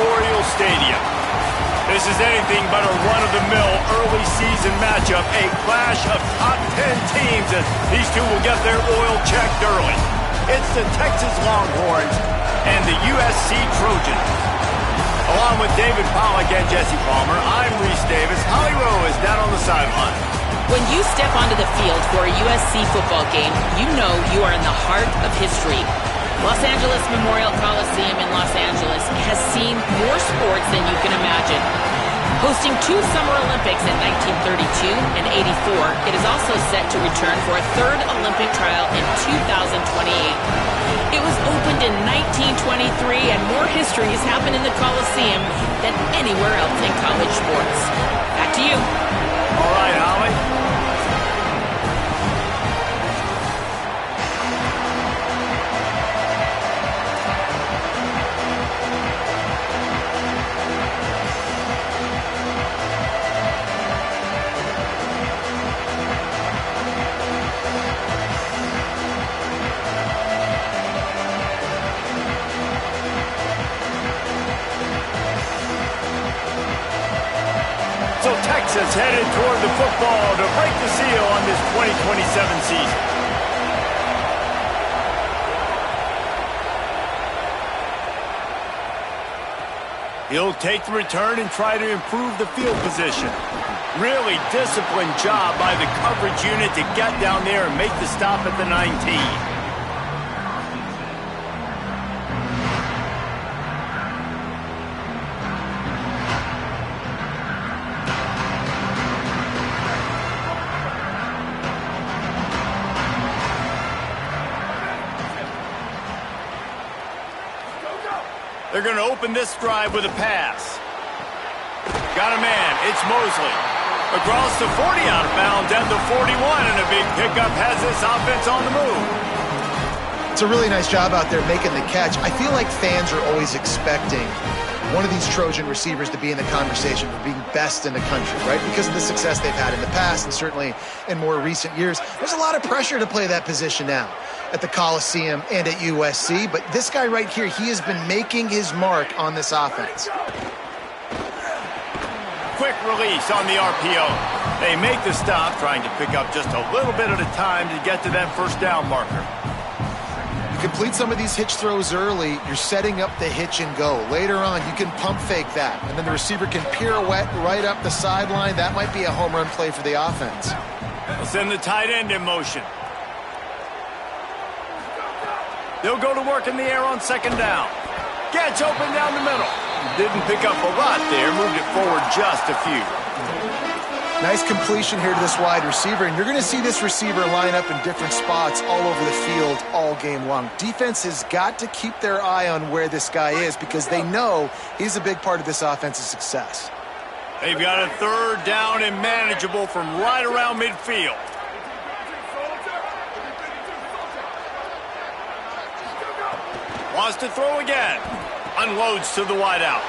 Memorial Stadium. This is anything but a run-of-the-mill early season matchup, a clash of top 10 teams as these two will get their oil checked early. It's the Texas Longhorns and the USC Trojans. Along with David Pollack and Jesse Palmer, I'm Reese Davis. Holly Rowe is down on the sideline. When you step onto the field for a USC football game, you know you are in the heart of history. Los Angeles Memorial Coliseum in Los Angeles has seen more sports than you can imagine. Hosting 2 Summer Olympics in 1932 and 84, it is also set to return for a 3rd Olympic trial in 2028. It was opened in 1923, and more history has happened in the Coliseum than anywhere else in college sports. Back to you. All right, Holly. So Texas headed toward the football to break the seal on this 2027 season. He'll take the return and try to improve the field position. Really disciplined job by the coverage unit to get down there and make the stop at the 19. They're going to open this drive with a pass. Got a man. It's Mosley. Across the 40 out of bounds at the 41, and a big pickup has this offense on the move. It's a really nice job out there making the catch. I feel like fans are always expecting one of these Trojan receivers to be in the conversation for being best in the country, right? Because of the success they've had in the past and certainly in more recent years. There's a lot of pressure to play that position now at the Coliseum and at USC, but this guy right here, he has been making his mark on this offense. Quick release on the RPO. They make the stop, trying to pick up just a little bit at a time to get to that first down marker. You complete some of these hitch throws early, you're setting up the hitch and go. Later on, you can pump fake that, and then the receiver can pirouette right up the sideline. That might be a home run play for the offense. They'll send the tight end in motion. They'll go to work in the air on second down. Gets open down the middle. Didn't pick up a lot there, moved it forward just a few. Nice completion here to this wide receiver, and you're going to see this receiver line up in different spots all over the field all game long. Defense has got to keep their eye on where this guy is because they know he's a big part of this offense's success. They've got a 3rd down and manageable from right around midfield. Wants to throw again. Unloads to the wideout.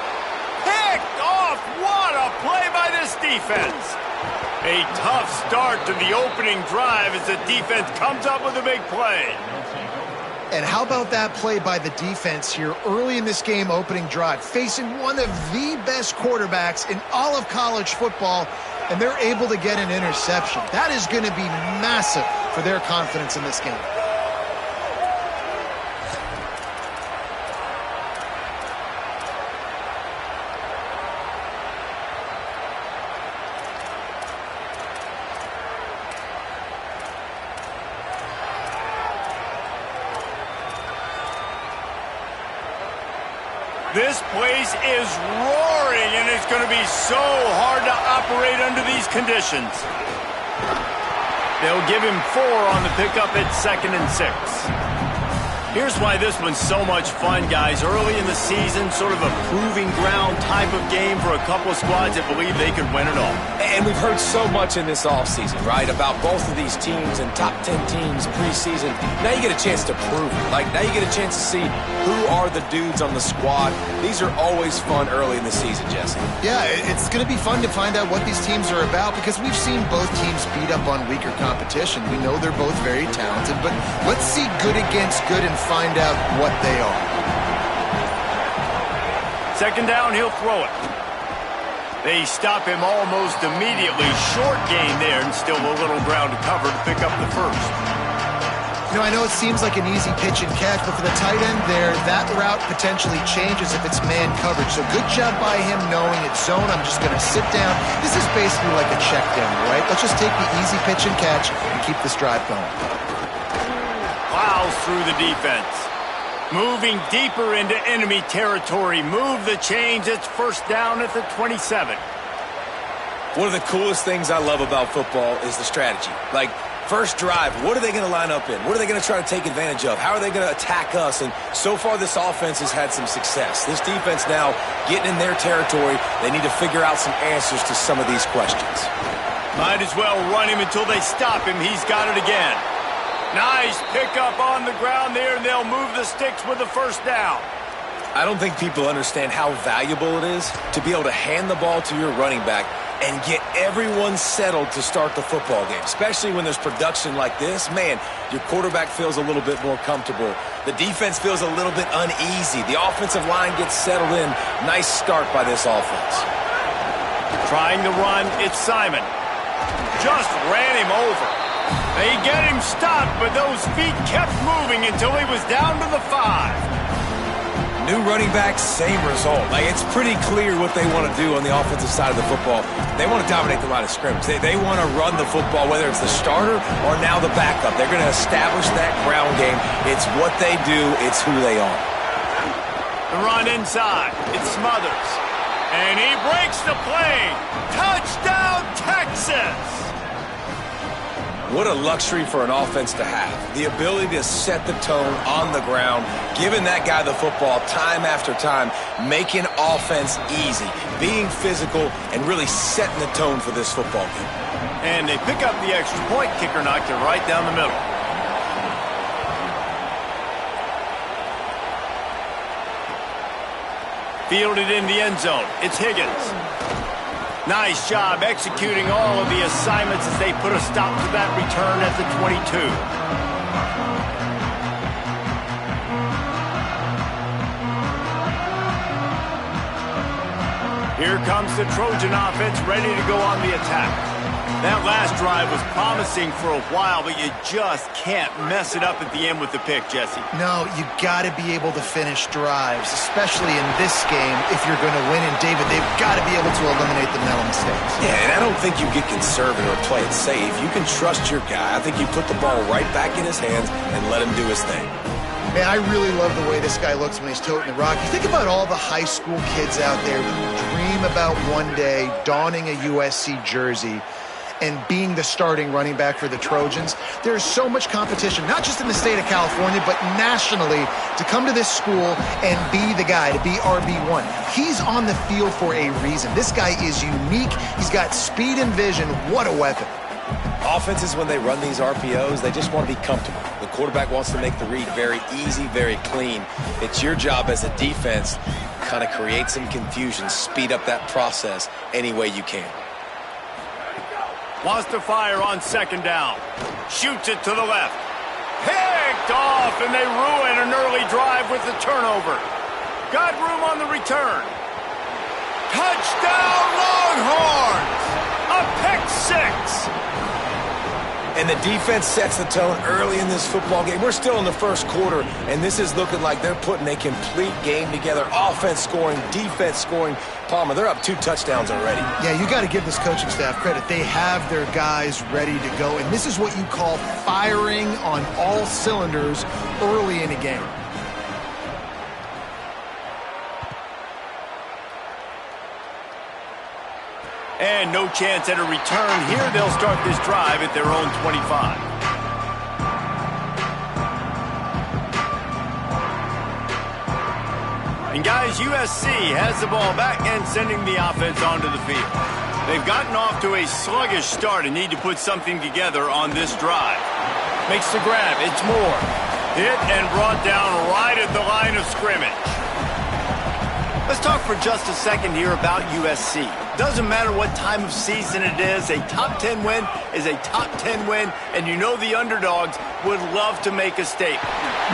Picked off. What a play by this defense. A tough start to the opening drive as the defense comes up with a big play. And how about that play by the defense here early in this game opening drive, facing one of the best quarterbacks in all of college football, and they're able to get an interception. That is going to be massive for their confidence in this game. This place is roaring, and it's going to be so hard to operate under these conditions. They'll give him 4 on the pickup at 2nd and 6. Here's why this one's so much fun, guys. Early in the season, sort of a proving ground type of game for a couple of squads that believe they could win it all. And we've heard so much in this offseason, right, about both of these teams and top 10 teams preseason. Now you get a chance to prove it. Like, now you get a chance to see who are the dudes on the squad. These are always fun early in the season, Jesse. Yeah, it's going to be fun to find out what these teams are about because we've seen both teams beat up on weaker competition. We know they're both very talented, but let's see good against good and find out what they are. Second down, he'll throw it. They stop him almost immediately. Short gain there, and still a little ground to cover to pick up the first. You know, I know it seems like an easy pitch and catch, but for the tight end there, that route potentially changes if it's man coverage. So good job by him knowing it's zone. I'm just going to sit down. This is basically like a check down, right? Let's just take the easy pitch and catch and keep this drive going. Plows through the defense. Moving deeper into enemy territory. Move the chains. It's first down at the 27. One of the coolest things I love about football is the strategy. Like, first drive, what are they going to line up in? What are they going to try to take advantage of? How are they going to attack us? And so far, this offense has had some success. This defense now getting in their territory. They need to figure out some answers to some of these questions. Might as well run him until they stop him. He's got it again. Nice pickup on the ground there, and they'll move the sticks with the first down. I don't think people understand how valuable it is to be able to hand the ball to your running back and get everyone settled to start the football game, especially when there's production like this. Man, your quarterback feels a little bit more comfortable. The defense feels a little bit uneasy. The offensive line gets settled in. Nice start by this offense. Trying to run, it's Simon. Just ran him over. They get him stopped, but those feet kept moving until he was down to the 5. New running back, same result. Like, it's pretty clear what they want to do on the offensive side of the football. They want to dominate the line of scrimmage. They want to run the football, whether it's the starter or now the backup. They're going to establish that ground game. It's what they do. It's who they are. The run inside. It Smothers. And he breaks the play. Touchdown, Texas! What a luxury for an offense to have. The ability to set the tone on the ground, giving that guy the football time after time, making offense easy, being physical, and really setting the tone for this football game. And they pick up the extra point. Kicker knocked it right down the middle. Fielded in the end zone. It's Higgins. Nice job executing all of the assignments as they put a stop to that return at the 22. Here comes the Trojan offense ready to go on the attack. That last drive was promising for a while, but you just can't mess it up at the end with the pick, Jesse. No, you got to be able to finish drives, especially in this game if you're going to win. And, David, they've got to be able to eliminate the mental mistakes. Yeah, and I don't think you get conservative or play it safe. You can trust your guy. I think you put the ball right back in his hands and let him do his thing. Man, I really love the way this guy looks when he's toting the rock. You think about all the high school kids out there who dream about one day donning a USC jersey and being the starting running back for the Trojans. There's so much competition, not just in the state of California, but nationally, to come to this school and be the guy, to be RB1. He's on the field for a reason. This guy is unique. He's got speed and vision. What a weapon. Offenses, when they run these RPOs, they just want to be comfortable. The quarterback wants to make the read very easy, very clean. It's your job as a defense to kind of create some confusion, speed up that process any way you can. Wants to fire on second down. Shoots it to the left. Picked off, and they ruin an early drive with the turnover. Got room on the return. Touchdown, Longhorns! A pick six! And the defense sets the tone early in this football game. We're still in the first quarter, and this is looking like they're putting a complete game together. Offense scoring, defense scoring. Palmer, they're up 2 touchdowns already. Yeah, you got to give this coaching staff credit. They have their guys ready to go, and this is what you call firing on all cylinders early in a game. And no chance at a return here. They'll start this drive at their own 25. And guys, USC has the ball back and sending the offense onto the field. They've gotten off to a sluggish start and need to put something together on this drive. Makes the grab. It's Moore. Hit and brought down right at the line of scrimmage. Let's talk for just a second here about USC. Doesn't matter what time of season it is, a top 10 win is a top 10 win, and you know the underdogs would love to make a statement.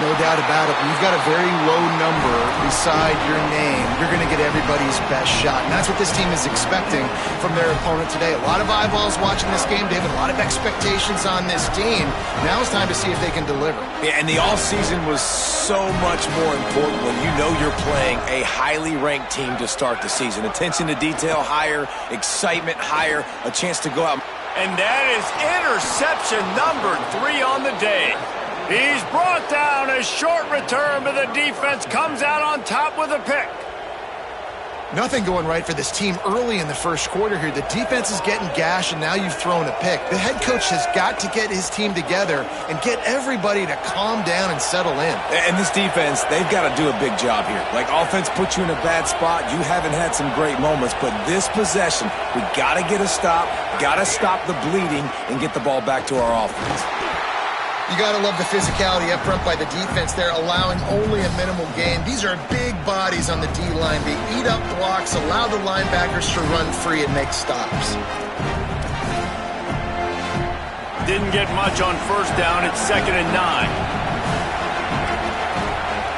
No doubt about it. When you've got a very low number beside your name, you're going to get everybody's best shot. And that's what this team is expecting from their opponent today. A lot of eyeballs watching this game, David. A lot of expectations on this team. Now it's time to see if they can deliver. Yeah, and the offseason was so much more important when you know you're playing a highly ranked team to start the season. Attention to detail higher, excitement higher, a chance to go out. And that is interception number 3 on the day. He's brought down. A short return, but the defense comes out on top with a pick. Nothing going right for this team early in the first quarter here. The defense is getting gashed, and now you've thrown a pick. The head coach has got to get his team together and get everybody to calm down and settle in. And this defense, they've got to do a big job here. Like, offense puts you in a bad spot. You haven't had some great moments, but this possession, we got to get a stop, got to stop the bleeding, and get the ball back to our offense. You got to love the physicality up front by the defense there, allowing only a minimal gain. These are big bodies on the D-line. They eat up blocks, allow the linebackers to run free and make stops. Didn't get much on first down. It's 2nd and 9.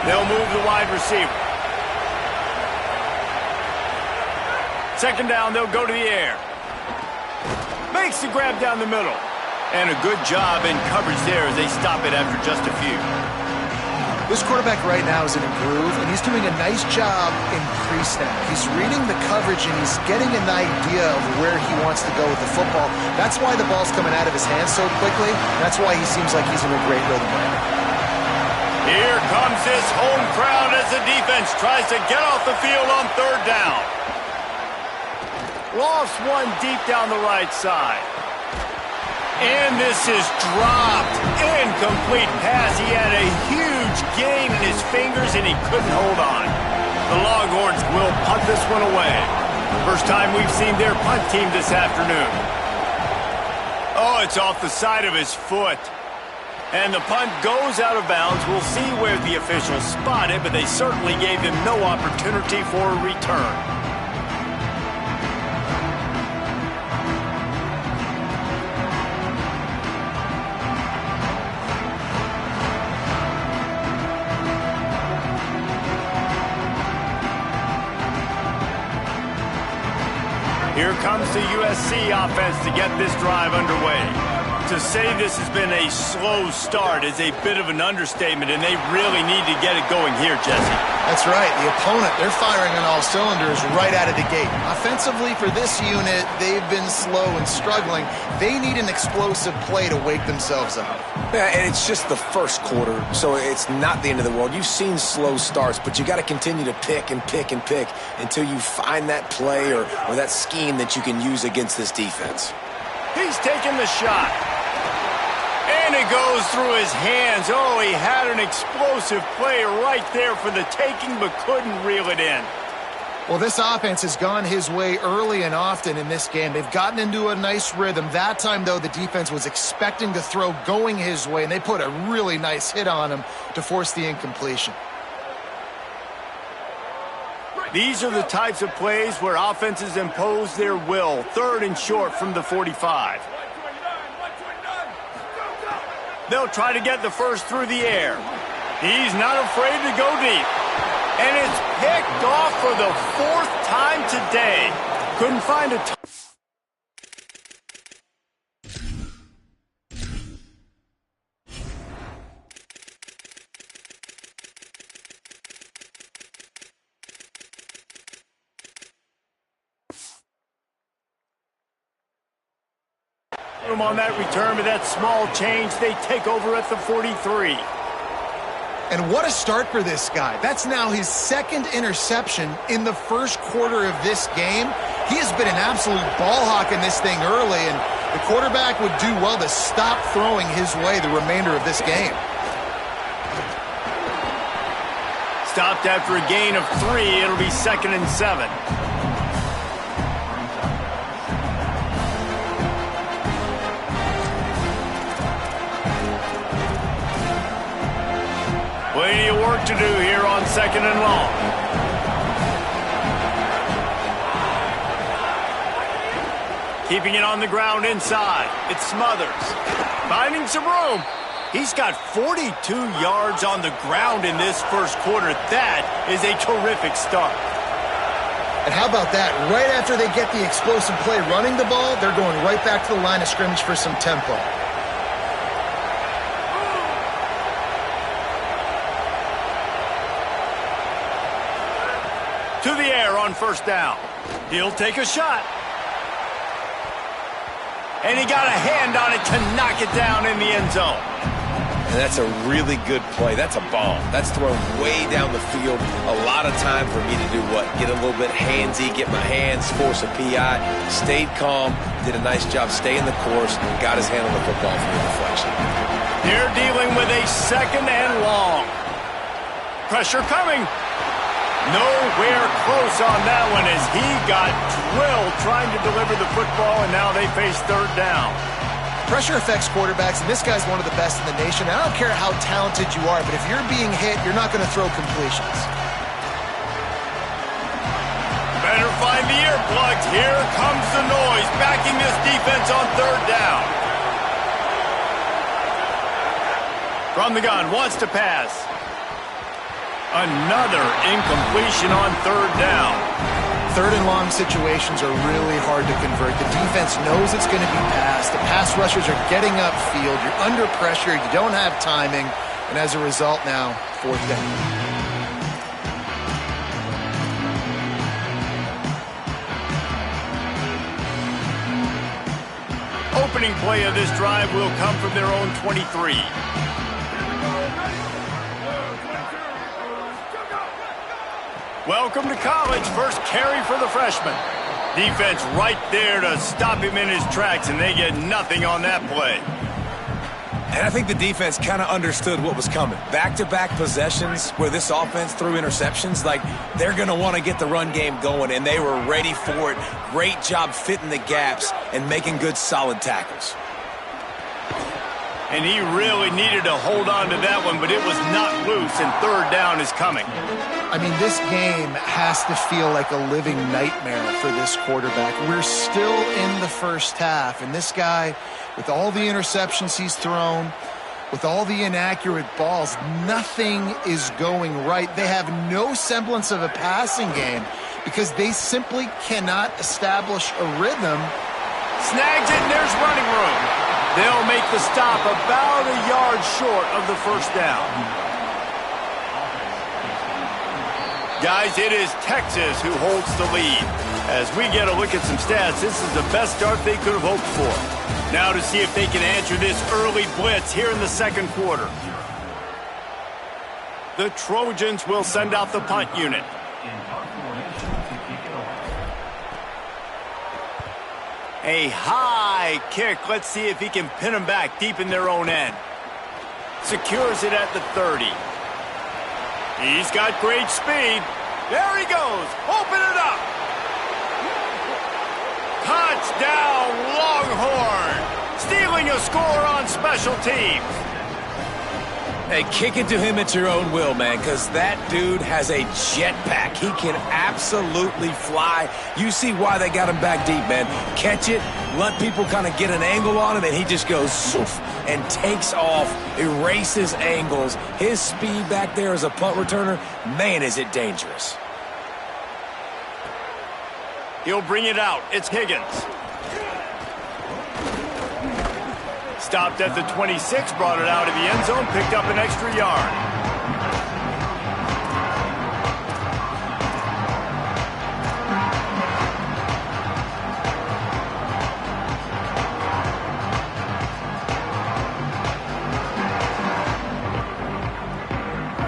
They'll move the wide receiver. 2nd down, they'll go to the air. Makes the grab down the middle. And a good job in coverage there as they stop it after just a few. This quarterback right now is in a groove, and he's doing a nice job in pre-snap. He's reading the coverage, and he's getting an idea of where he wants to go with the football. That's why the ball's coming out of his hands so quickly. That's why he seems like he's in a great rhythm right now. Here comes this home crowd as the defense tries to get off the field on 3rd down. Lost one deep down the right side. And this is dropped. Incomplete pass. He had a huge gain in his fingers, and he couldn't hold on. The Longhorns will punt this one away. First time we've seen their punt team this afternoon. Oh, it's off the side of his foot. And the punt goes out of bounds. We'll see where the officials spot it, but they certainly gave him no opportunity for a return. Here comes the USC offense to get this drive underway. To say this has been a slow start is a bit of an understatement, and they really need to get it going here, Jesse. That's right. The opponent, they're firing on all cylinders right out of the gate. Offensively for this unit, they've been slow and struggling. They need an explosive play to wake themselves up. Yeah, and it's just the first quarter, so it's not the end of the world. You've seen slow starts, but you got to continue to pick and pick and pick until you find that play or that scheme that you can use against this defense. He's taking the shot. And it goes through his hands. Oh, he had an explosive play right there for the taking, but couldn't reel it in. Well, this offense has gone his way early and often in this game. They've gotten into a nice rhythm. That time, though, the defense was expecting the throw going his way, and they put a really nice hit on him to force the incompletion. These are the types of plays where offenses impose their will. 3rd and short from the 45. They'll try to get the first through the air. He's not afraid to go deep. And it's picked off for the 4th time today. Couldn't find a room on that return, but that small change, they take over at the 43. And what a start for this guy. That's now his 2nd interception in the first quarter of this game. He has been an absolute ball hawk in this thing early, and the quarterback would do well to stop throwing his way the remainder of this game. Stopped after a gain of 3. It'll be 2nd and 7. Plenty of work to do here on 2nd and long. Keeping it on the ground inside. It's Smothers. Finding some room. He's got 42 yards on the ground in this first quarter. That is a terrific start. And how about that? Right after they get the explosive play running the ball, they're going right back to the line of scrimmage for some tempo. To the air on first down. He'll take a shot. And he got a hand on it to knock it down in the end zone. And that's a really good play. That's a bomb. That's thrown way down the field. A lot of time for me to do what? Get a little bit handsy, get my hands, force a PI. Stayed calm, did a nice job staying the course, and got his hand on the football for the deflection. They're dealing with a second and long. Pressure coming. Nowhere close on that one as he got drilled trying to deliver the football, and now they face third down. Pressure affects quarterbacks, and this guy's one of the best in the nation. I don't care how talented you are, but if you're being hit, you're not going to throw completions. Better find the earplugs. Here comes the noise, backing this defense on third down. From the gun, wants to pass. Another incompletion on third down. Third and long situations are really hard to convert. The defense knows it's going to be passed. The pass rushers are getting upfield. You're under pressure. You don't have timing. And as a result now, fourth down. Opening play of this drive will come from their own 23. Welcome to college. First carry for the freshman. Defense right there to stop him in his tracks, and they get nothing on that play. And I think the defense kind of understood what was coming. Back-to-back possessions where this offense threw interceptions, like they're going to want to get the run game going, and they were ready for it. Great job fitting the gaps and making good, solid tackles. And he really needed to hold on to that one, but it was not loose, and third down is coming. I mean, this game has to feel like a living nightmare for this quarterback. We're still in the first half, and this guy, with all the interceptions he's thrown, with all the inaccurate balls, nothing is going right. They have no semblance of a passing game because they simply cannot establish a rhythm. Snags it, and there's running room. They'll make the stop about a yard short of the first down. Guys, it is Texas who holds the lead. As we get a look at some stats, this is the best start they could have hoped for. Now to see if they can answer this early blitz here in the second quarter. The Trojans will send out the punt unit. A high kick. Let's see if he can pin them back deep in their own end. Secures it at the 30. He's got great speed. There he goes. Open it up. Touchdown, Longhorn. Stealing a score on special teams. Hey, kick it to him at your own will, man, because that dude has a jetpack. He can absolutely fly. You see why they got him back deep, man. Catch it, let people kind of get an angle on him, and he just goes soof and takes off, erases angles. His speed back there as a punt returner, man, is it dangerous. He'll bring it out. It's Higgins. Stopped at the 26, brought it out of the end zone, picked up an extra yard.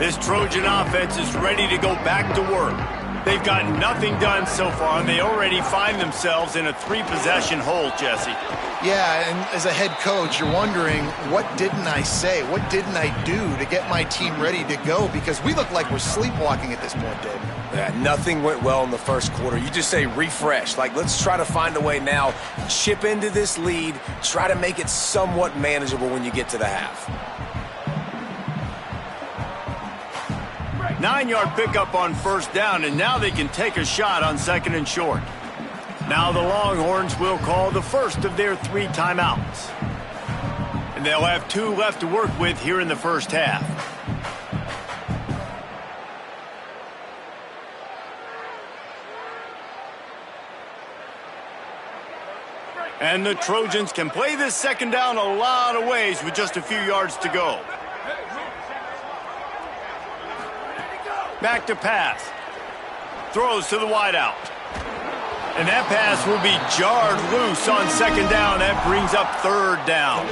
This Trojan offense is ready to go back to work. They've got nothing done so far, and they already find themselves in a 3-possession hole, Jesse. Yeah, and as a head coach, you're wondering, what didn't I say? What didn't I do to get my team ready to go? Because we look like we're sleepwalking at this point, Dave. Yeah, nothing went well in the first quarter. You just say refresh. Like, let's try to find a way now, chip into this lead, try to make it somewhat manageable when you get to the half. 9-yard pickup on first down, and now they can take a shot on second and short. Now the Longhorns will call the first of their 3 timeouts. And they'll have 2 left to work with here in the first half. And the Trojans can play this second down a lot of ways with just a few yards to go. Back to pass. Throws to the wideout. And that pass will be jarred loose on second down. That brings up third down.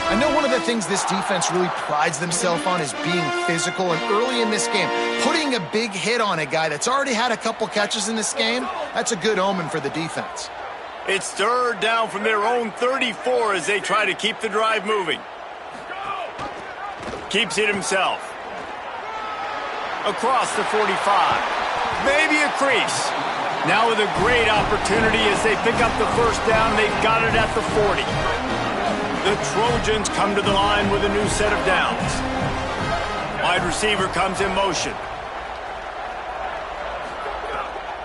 I know one of the things this defense really prides themselves on is being physical, and early in this game, putting a big hit on a guy that's already had a couple catches in this game, that's a good omen for the defense. It's third down from their own 34 as they try to keep the drive moving. Keeps it himself. Across the 45. Maybe a crease. Now with a great opportunity as they pick up the first down. They've got it at the 40. The Trojans come to the line with a new set of downs. Wide receiver comes in motion.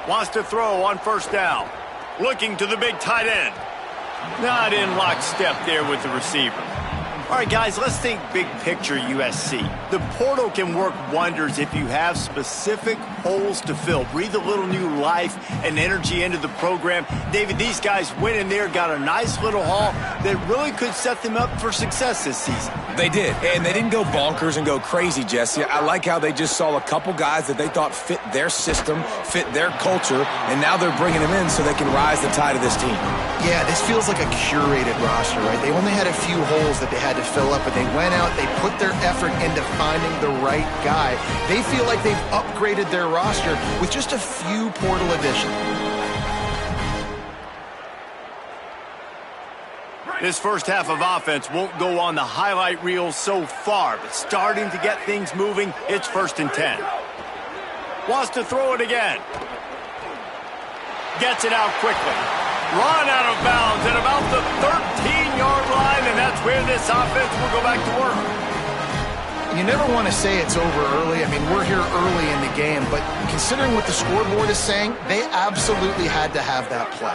Wants to throw on first down. Looking to the big tight end. Not in lockstep there with the receiver. All right, guys, let's think big picture USC. The portal can work wonders if you have specific holes to fill. Breathe a little new life and energy into the program. David, these guys went in there, got a nice little haul that really could set them up for success this season. They did, and they didn't go bonkers and go crazy, Jesse. I like how they just saw a couple guys that they thought fit their system, fit their culture, and now they're bringing them in so they can rise the tide of this team. Yeah, this feels like a curated roster, right? They only had a few holes that they had to fill up, but they went out, they put their effort into finding the right guy. They feel like they've upgraded their roster with just a few portal additions. This first half of offense won't go on the highlight reel so far, but starting to get things moving, it's 1st and 10. Wants to throw it again. Gets it out quickly. Run out of bounds at about the 13-yard line, and that's where this offense will go back to work. You never want to say it's over early. I mean, we're here early in the game, but considering what the scoreboard is saying, they absolutely had to have that play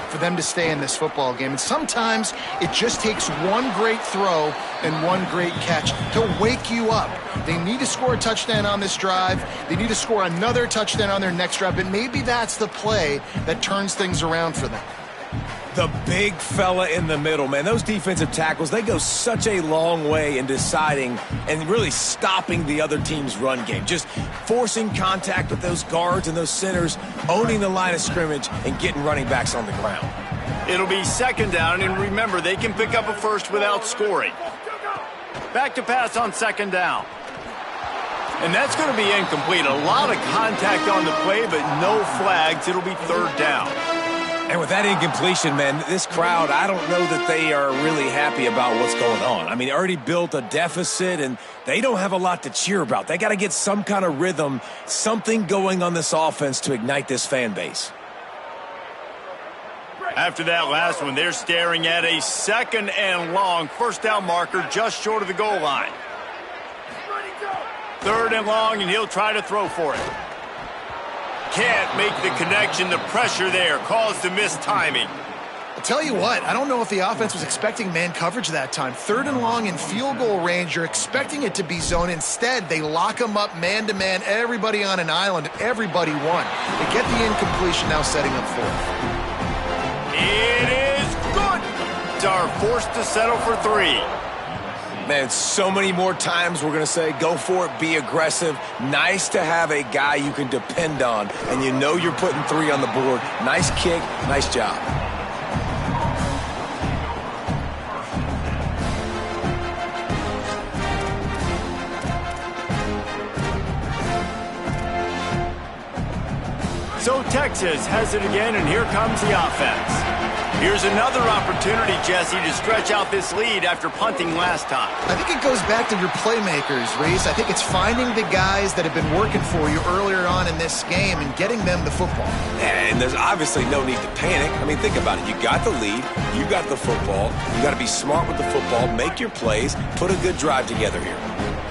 for them to stay in this football game. And sometimes it just takes one great throw and one great catch to wake you up. They need to score a touchdown on this drive. They need to score another touchdown on their next drive, but maybe that's the play that turns things around for them. The big fella in the middle, man. Those defensive tackles, they go such a long way in deciding and really stopping the other team's run game. Just forcing contact with those guards and those centers, owning the line of scrimmage, and getting running backs on the ground. It'll be second down, and remember, they can pick up a first without scoring. Back to pass on second down. And that's going to be incomplete. A lot of contact on the play, but no flags. It'll be third down. And with that incompletion, man, this crowd, I don't know that they are really happy about what's going on. I mean, they already built a deficit, and they don't have a lot to cheer about. They got to get some kind of rhythm, something going on this offense to ignite this fan base. After that last one, they're staring at a 2nd and long. First down marker just short of the goal line. 3rd and long, and he'll try to throw for it. Can't make the connection. The pressure there caused the missed timing. I'll tell you what, I don't know if the offense was expecting man coverage that time. 3rd and long in field goal range, you're expecting it to be zone. Instead, they lock them up man-to-man, everybody on an island, everybody won. They get the incompletion, now setting up 4th. It is good. They are forced to settle for 3. Man, so many more times we're going to say, go for it, be aggressive. Nice to have a guy you can depend on, and you know you're putting 3 on the board. Nice kick, nice job. So Texas has it again, and here comes the offense. Here's another opportunity, Jesse, to stretch out this lead after punting last time. I think it goes back to your playmakers, Reese. I think it's finding the guys that have been working for you earlier on in this game and getting them the football. And there's obviously no need to panic. I mean, think about it. You got the lead. You got the football. You got to be smart with the football. Make your plays. Put a good drive together here.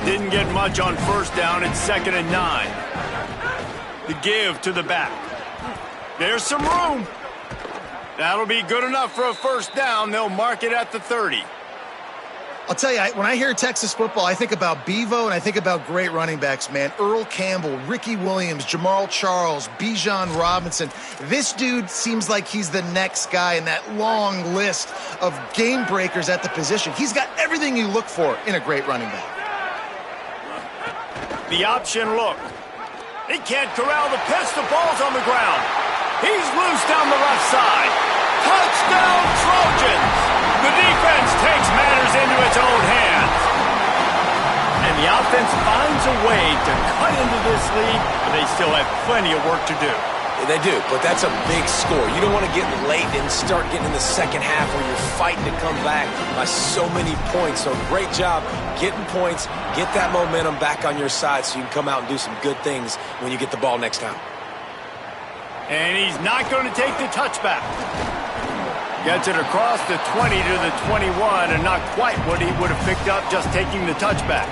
Didn't get much on first down. It's 2nd and 9. The give to the back. There's some room. That'll be good enough for a first down. They'll mark it at the 30. I'll tell you, when I hear Texas football, I think about Bevo and I think about great running backs, man. Earl Campbell, Ricky Williams, Jamal Charles, Bijan Robinson. This dude seems like he's the next guy in that long list of game breakers at the position. He's got everything you look for in a great running back. The option look. He can't corral the pitch. The ball's on the ground. He's loose down the left side. Touchdown, Trojans! The defense takes matters into its own hands. And the offense finds a way to cut into this lead, but they still have plenty of work to do. They do, but that's a big score. You don't want to get late and start getting in the second half where you're fighting to come back by so many points. So great job getting points, get that momentum back on your side so you can come out and do some good things when you get the ball next time. And he's not going to take the touchback. Gets it across the 20 to the 21, and not quite what he would have picked up just taking the touchback.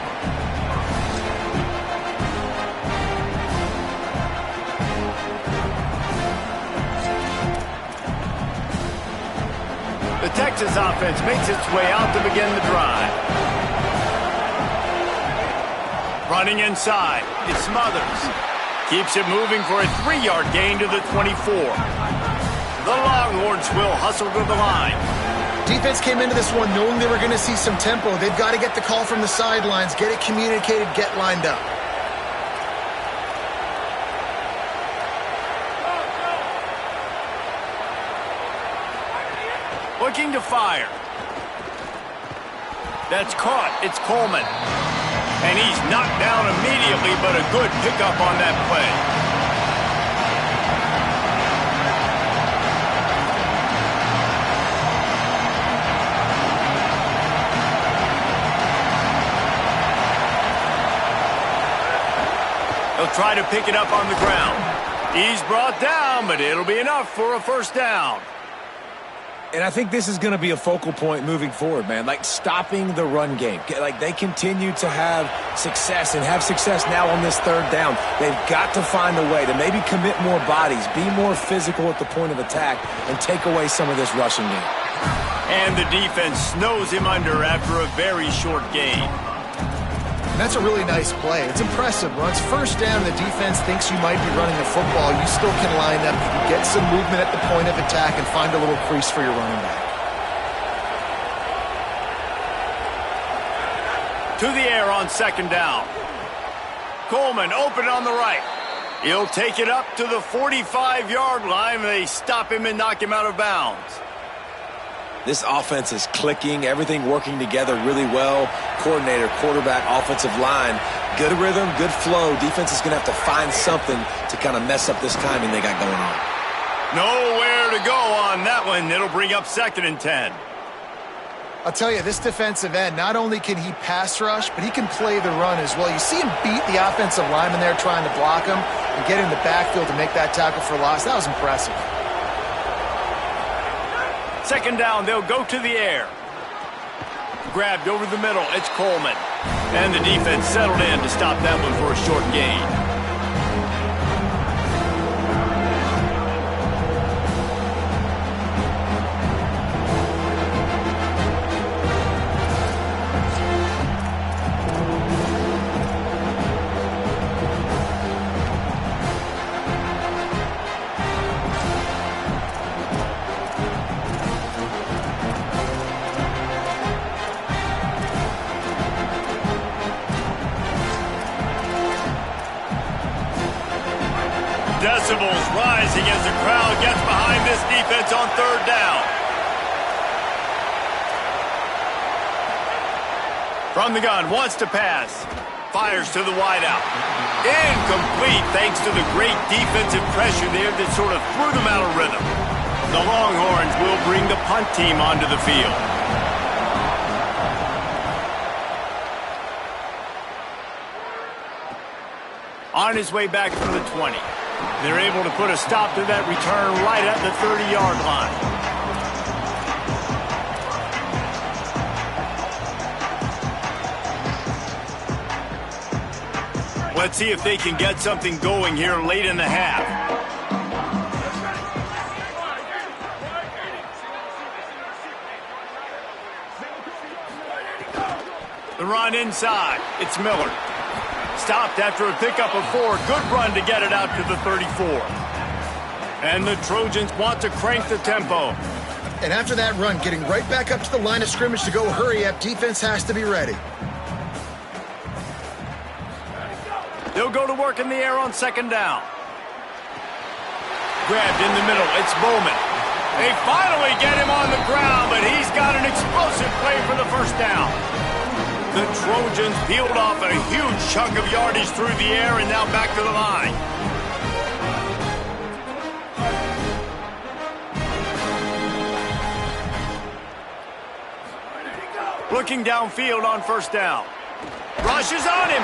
The Texas offense makes its way out to begin the drive. Running inside, it Smothers. Keeps it moving for a 3-yard gain to the 24. The Longhorns will hustle to the line. Defense came into this one knowing they were going to see some tempo. They've got to get the call from the sidelines, get it communicated, get lined up. Looking to fire. That's caught. It's Coleman. And he's knocked down immediately, but a good pickup on that play. He'll try to pick it up on the ground. He's brought down, but it'll be enough for a first down. And I think this is going to be a focal point moving forward, man. Like stopping the run game. Like they continue to have success and have success now on this third down. They've got to find a way to maybe commit more bodies, be more physical at the point of attack, and take away some of this rushing game. And the defense snows him under after a very short gain. And that's a really nice play. It's impressive. Once first down, the defense thinks you might be running the football. You still can line up. You can get some movement at the point of attack and find a little crease for your running back. To the air on second down. Coleman open on the right. He'll take it up to the 45-yard line. They stop him and knock him out of bounds. This offense is clicking, everything working together really well. Coordinator, quarterback, offensive line, good rhythm, good flow. Defense is going to have to find something to kind of mess up this timing they got going on. Nowhere to go on that one. It'll bring up 2nd and 10. I'll tell you, this defensive end, not only can he pass rush, but he can play the run as well. You see him beat the offensive lineman there trying to block him and get in the backfield to make that tackle for loss. That was impressive. 2nd down, they'll go to the air. Grabbed over the middle, it's Coleman. And the defense settled in to stop that one for a short gain. Decibels rising as the crowd gets behind this defense on 3rd down. From the gun, wants to pass. Fires to the wideout. Incomplete thanks to the great defensive pressure there that sort of threw them out of rhythm. The Longhorns will bring the punt team onto the field. On his way back from the 20. They're able to put a stop to that return right at the 30-yard line. Let's see if they can get something going here late in the half. The run inside. It's Miller. Stopped after a pickup of 4. Good run to get it out to the 34. And the Trojans want to crank the tempo. And after that run, getting right back up to the line of scrimmage to go hurry up, defense has to be ready. They'll go to work in the air on second down. Grabbed in the middle. It's Bowman. They finally get him on the ground, but he's got an explosive play for the first down. The Trojans peeled off a huge chunk of yardage through the air and now back to the line. Looking downfield on first down. Rushes on him.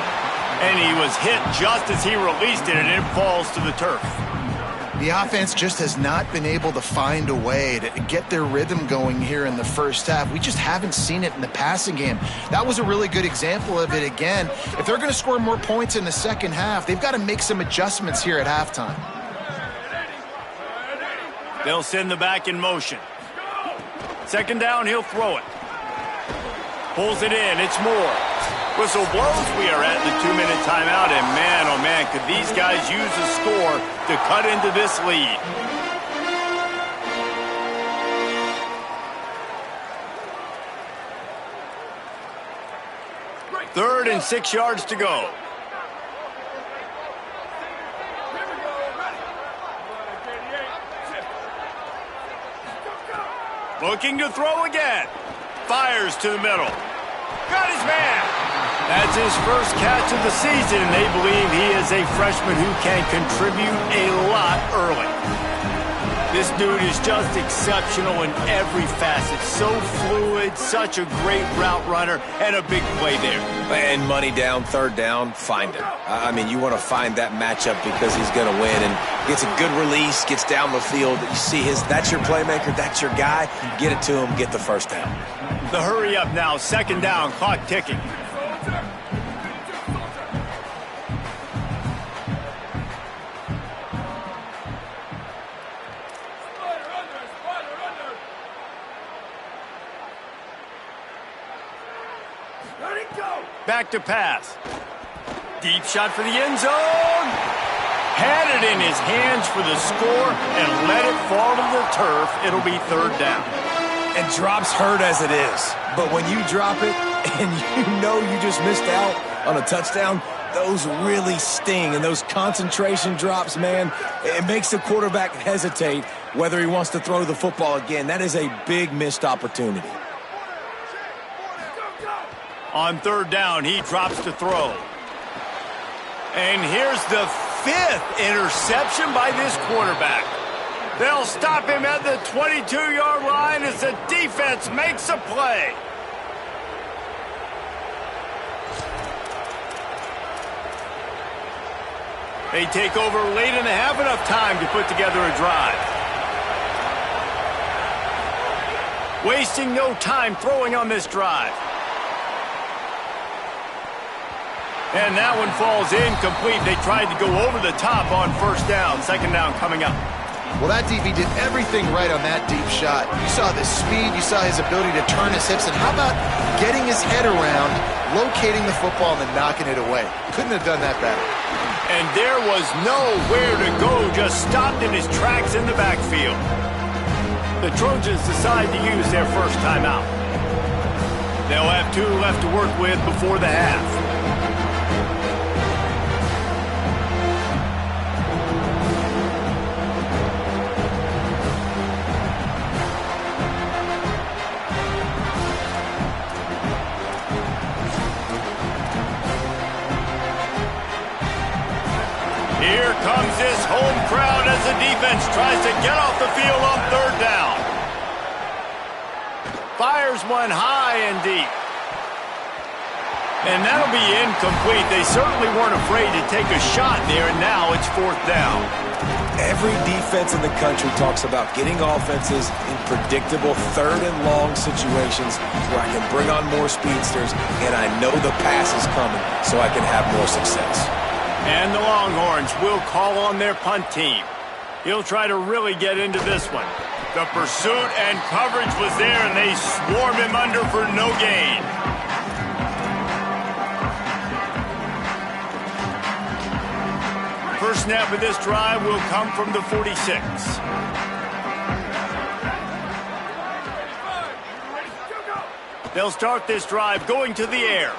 And he was hit just as he released it, and it falls to the turf. The offense just has not been able to find a way to get their rhythm going here in the first half. We just haven't seen it in the passing game. That was a really good example of it again. If they're going to score more points in the second half, they've got to make some adjustments here at halftime. They'll send the back in motion. Second down, he'll throw it. Pulls it in, it's Moore. Whistle blows, we are at the 2-minute timeout, and man, oh man, could these guys use a score to cut into this lead. Third and 6 yards to go. Looking to throw again. Fires to the middle. Got his man. That's his first catch of the season, and they believe he is a freshman who can contribute a lot early. This dude is just exceptional in every facet. So fluid, such a great route runner, and a big play there. And money down, third down, find him. I mean, you want to find that matchup because he's going to win, and gets a good release, gets down the field. You see that's your playmaker, that's your guy. Get it to him, get the first down. The hurry up now, second down, clock ticking. Back to pass. Deep shot for the end zone. Had it in his hands for the score and let it fall to the turf. It'll be third down. And drops hurt as it is. But when you drop it and you know you just missed out on a touchdown, those really sting. And those concentration drops, man, it makes the quarterback hesitate whether he wants to throw the football again. That is a big missed opportunity. On third down, he drops to throw. And here's the 5th interception by this quarterback. They'll stop him at the 22-yard line as the defense makes a play. They take over late and have enough time to put together a drive. Wasting no time throwing on this drive. And that one falls incomplete. They tried to go over the top on first down. Second down coming up. Well, that DB did everything right on that deep shot. You saw the speed, you saw his ability to turn his hips, and how about getting his head around, locating the football, and then knocking it away? Couldn't have done that better. And there was nowhere to go, just stopped in his tracks in the backfield. The Trojans decide to use their first timeout. They'll have 2 left to work with before the half. Here comes this home crowd as the defense tries to get off the field on third down. Fires one high and deep. And that'll be incomplete. They certainly weren't afraid to take a shot there, and now it's fourth down. Every defense in the country talks about getting offenses in predictable third and long situations where I can bring on more speedsters, and I know the pass is coming so I can have more success. And the Longhorns will call on their punt team. He'll try to really get into this one. The pursuit and coverage was there, and they swarm him under for no gain. first snap of this drive will come from the 46. They'll start this drive going to the air.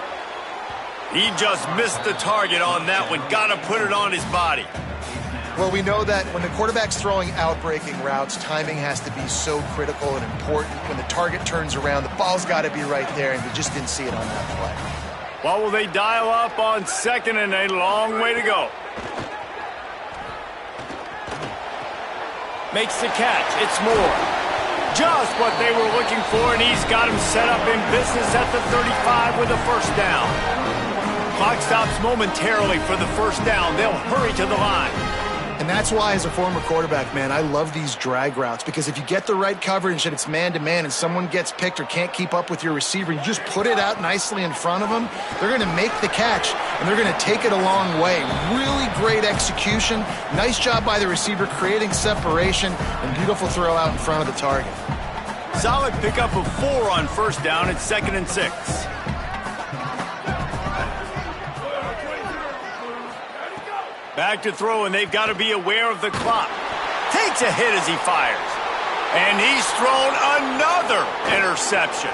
He just missed the target on that one. Got to put it on his body. Well, we know that when the quarterback's throwing out-breaking routes, timing has to be so critical and important. When the target turns around, the ball's got to be right there, and we just didn't see it on that play. What will they dial up on second, and a long way to go? Makes the catch. It's Moore. Just what they were looking for, and he's got him set up in business at the 35 with a first down. Clock stops momentarily for the first down. They'll hurry to the line. And that's why, as a former quarterback, man, I love these drag routes, because if you get the right coverage and it's man-to-man and someone gets picked or can't keep up with your receiver, you just put it out nicely in front of them, they're going to make the catch, and they're going to take it a long way. Really great execution. Nice job by the receiver creating separation, and beautiful throw out in front of the target. Solid pickup of 4 on first down at 2nd and 6. Back to throw, and they've got to be aware of the clock. Takes a hit as he fires. And he's thrown another interception.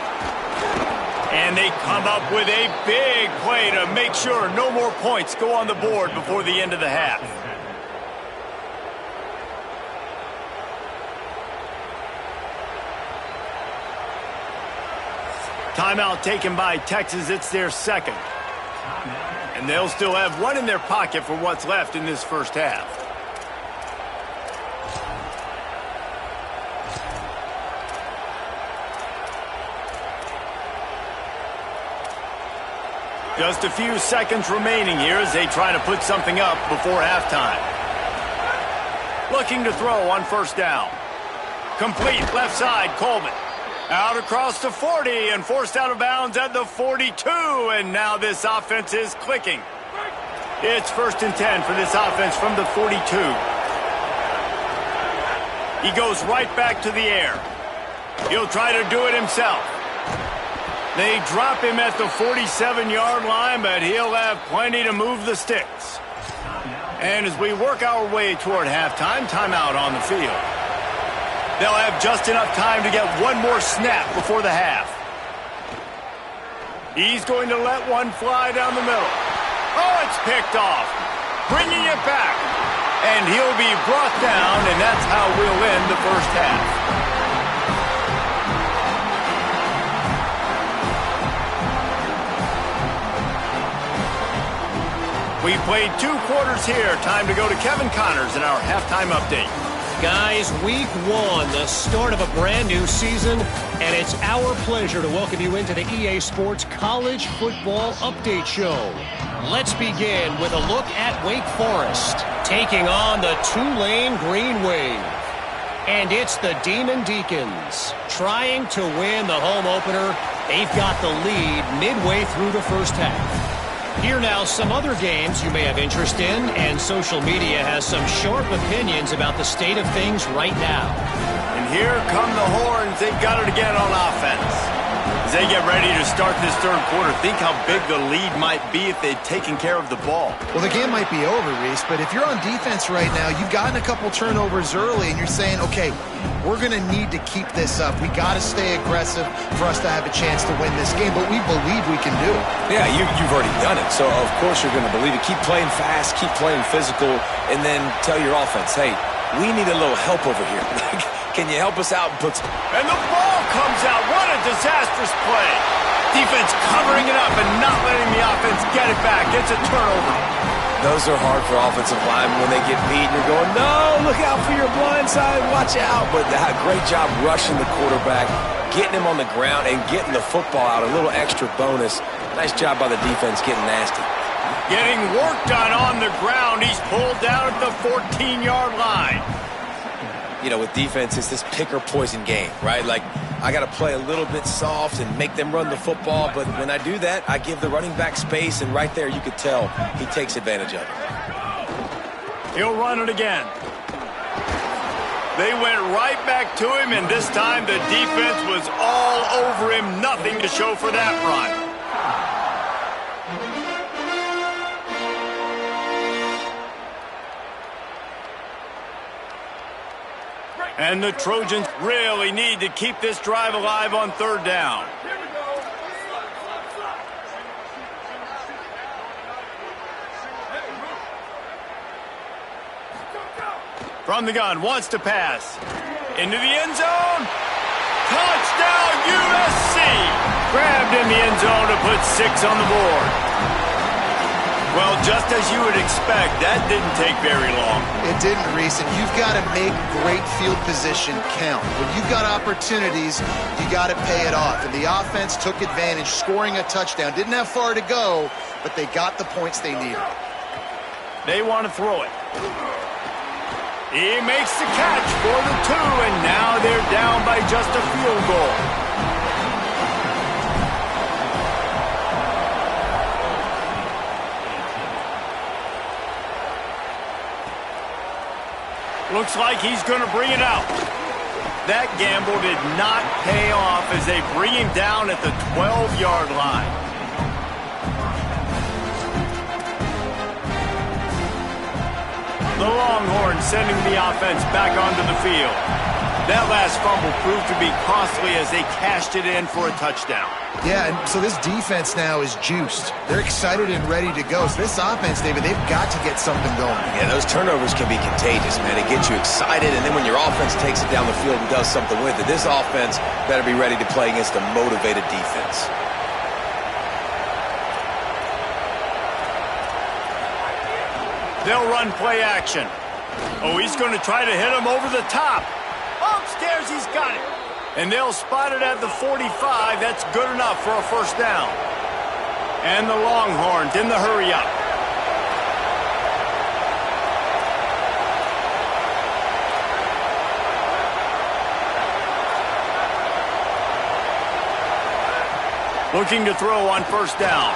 And they come up with a big play to make sure no more points go on the board before the end of the half. Timeout taken by Texas. It's their second. And they'll still have one in their pocket for what's left in this first half. Just a few seconds remaining here as they try to put something up before halftime. Looking to throw on first down. Complete left side, Coleman. Out across the 40 and forced out of bounds at the 42. And now this offense is clicking. It's 1st and 10 for this offense from the 42. He goes right back to the air. He'll try to do it himself. They drop him at the 47-yard line, but he'll have plenty to move the sticks. And as we work our way toward halftime, timeout on the field. They'll have just enough time to get one more snap before the half. He's going to let one fly down the middle. Oh, it's picked off. Bringing it back. And he'll be brought down, and that's how we'll end the first half. We played 2 quarters here. Time to go to Kevin Connors in our halftime update. Guys, week 1, the start of a brand new season, and it's our pleasure to welcome you into the EA Sports College Football Update Show. Let's begin with a look at Wake Forest, taking on the Tulane Green Wave. And it's the Demon Deacons, trying to win the home opener. They've got the lead midway through the first half. Here now, some other games you may have interest in, and social media has some sharp opinions about the state of things right now. And here come the horns. They've got it again on offense. As they get ready to start this third quarter, think how big the lead might be if they'd taken care of the ball. Well, the game might be over, Reese, but if you're on defense right now, you've gotten a couple turnovers early, and you're saying, okay, we're going to need to keep this up. We got to stay aggressive for us to have a chance to win this game, but we believe we can do it. Yeah, you've already done it, so of course you're going to believe it. Keep playing fast, keep playing physical, and then tell your offense, hey, we need a little help over here. Can you help us out? And the ball comes out. What a disastrous play. Defense covering it up and not letting the offense get it back. It's a turnover. Those are hard for offensive linemen when they get beat and you're going, no, look out for your blind side, watch out. But great job rushing the quarterback, getting him on the ground, and getting the football out, a little extra bonus. Nice job by the defense getting nasty. Getting work done on the ground. He's pulled down at the 14-yard line. You know, with defense, it's this pick-or-poison game, right? Like, I got to play a little bit soft and make them run the football, but when I do that, I give the running back space, and right there you could tell he takes advantage of it. He'll run it again. They went right back to him, and this time the defense was all over him. Nothing to show for that run. And the Trojans really need to keep this drive alive on third down. From the gun, wants to pass. Into the end zone. Touchdown, USC! Grabbed in the end zone to put 6 on the board. Well, just as you would expect, that didn't take very long. It didn't, Reese, and you've got to make great field position count. When you've got opportunities, you got to pay it off. And the offense took advantage, scoring a touchdown. Didn't have far to go, but they got the points they needed. They want to throw it. He makes the catch for the 2, and now they're down by just a field goal. Looks like he's going to bring it out. That gamble did not pay off as they bring him down at the 12-yard line. The Longhorns sending the offense back onto the field. That last fumble proved to be costly as they cashed it in for a touchdown. Yeah, and so this defense now is juiced. They're excited and ready to go. So this offense, David, they've got to get something going. Yeah, those turnovers can be contagious, man. It gets you excited, and then when your offense takes it down the field and does something with it, this offense better be ready to play against a motivated defense. They'll run play action. Oh, he's going to try to hit him over the top. Upstairs, he's got it. And they'll spot it at the 45. That's good enough for a first down. And the Longhorns in the hurry up. Looking to throw on first down.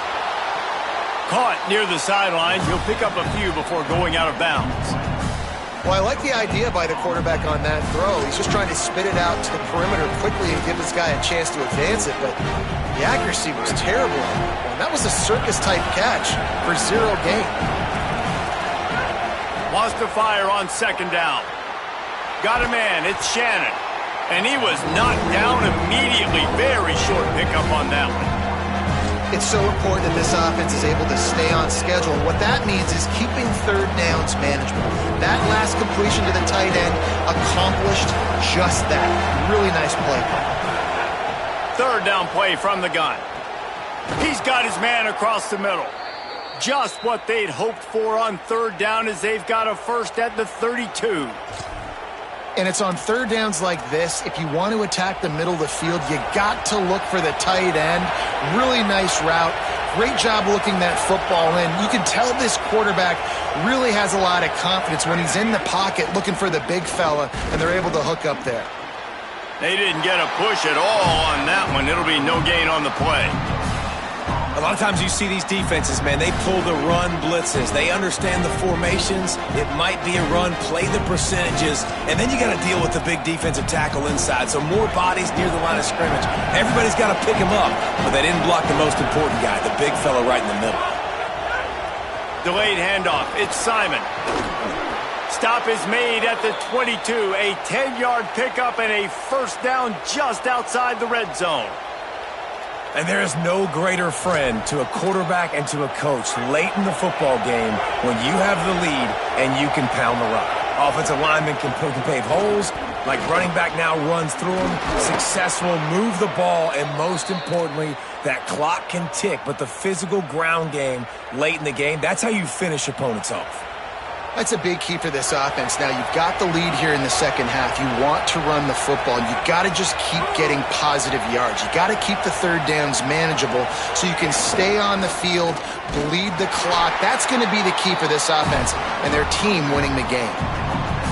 Caught near the sidelines. He'll pick up a few before going out of bounds. Well, I like the idea by the quarterback on that throw. He's just trying to spit it out to the perimeter quickly and give this guy a chance to advance it, but the accuracy was terrible. And that was a circus-type catch for 0 gain. Wants to fire on second down. Got a man. It's Shannon. And he was knocked down immediately. Very short pickup on that one. It's so important that this offense is able to stay on schedule. What that means is keeping third downs manageable. That last completion to the tight end accomplished just that. Really nice play. Third down play from the gun. He's got his man across the middle. Just what they'd hoped for on third down as they've got a first at the 32. And it's on third downs like this, if you want to attack the middle of the field, you got to look for the tight end. Really nice route. Great job looking that football in. You can tell this quarterback really has a lot of confidence when he's in the pocket looking for the big fella, and they're able to hook up there. They didn't get a push at all on that one. It'll be no gain on the play. A lot of times you see these defenses, man, they pull the run blitzes. They understand the formations. It might be a run, play the percentages, and then you got to deal with the big defensive tackle inside. So more bodies near the line of scrimmage. Everybody's got to pick him up, but they didn't block the most important guy, the big fella right in the middle. Delayed handoff. It's Simon. Stop is made at the 22. A 10-yard pickup and a first down just outside the red zone. And there is no greater friend to a quarterback and to a coach late in the football game when you have the lead and you can pound the rock. Offensive linemen can pave holes, like running back now runs through them. Successful, move the ball, and most importantly, that clock can tick. But the physical ground game late in the game, that's how you finish opponents off. That's a big key for this offense. Now, you've got the lead here in the second half. You want to run the football. You've got to just keep getting positive yards. You've got to keep the third downs manageable so you can stay on the field, bleed the clock. That's going to be the key for this offense and their team winning the game.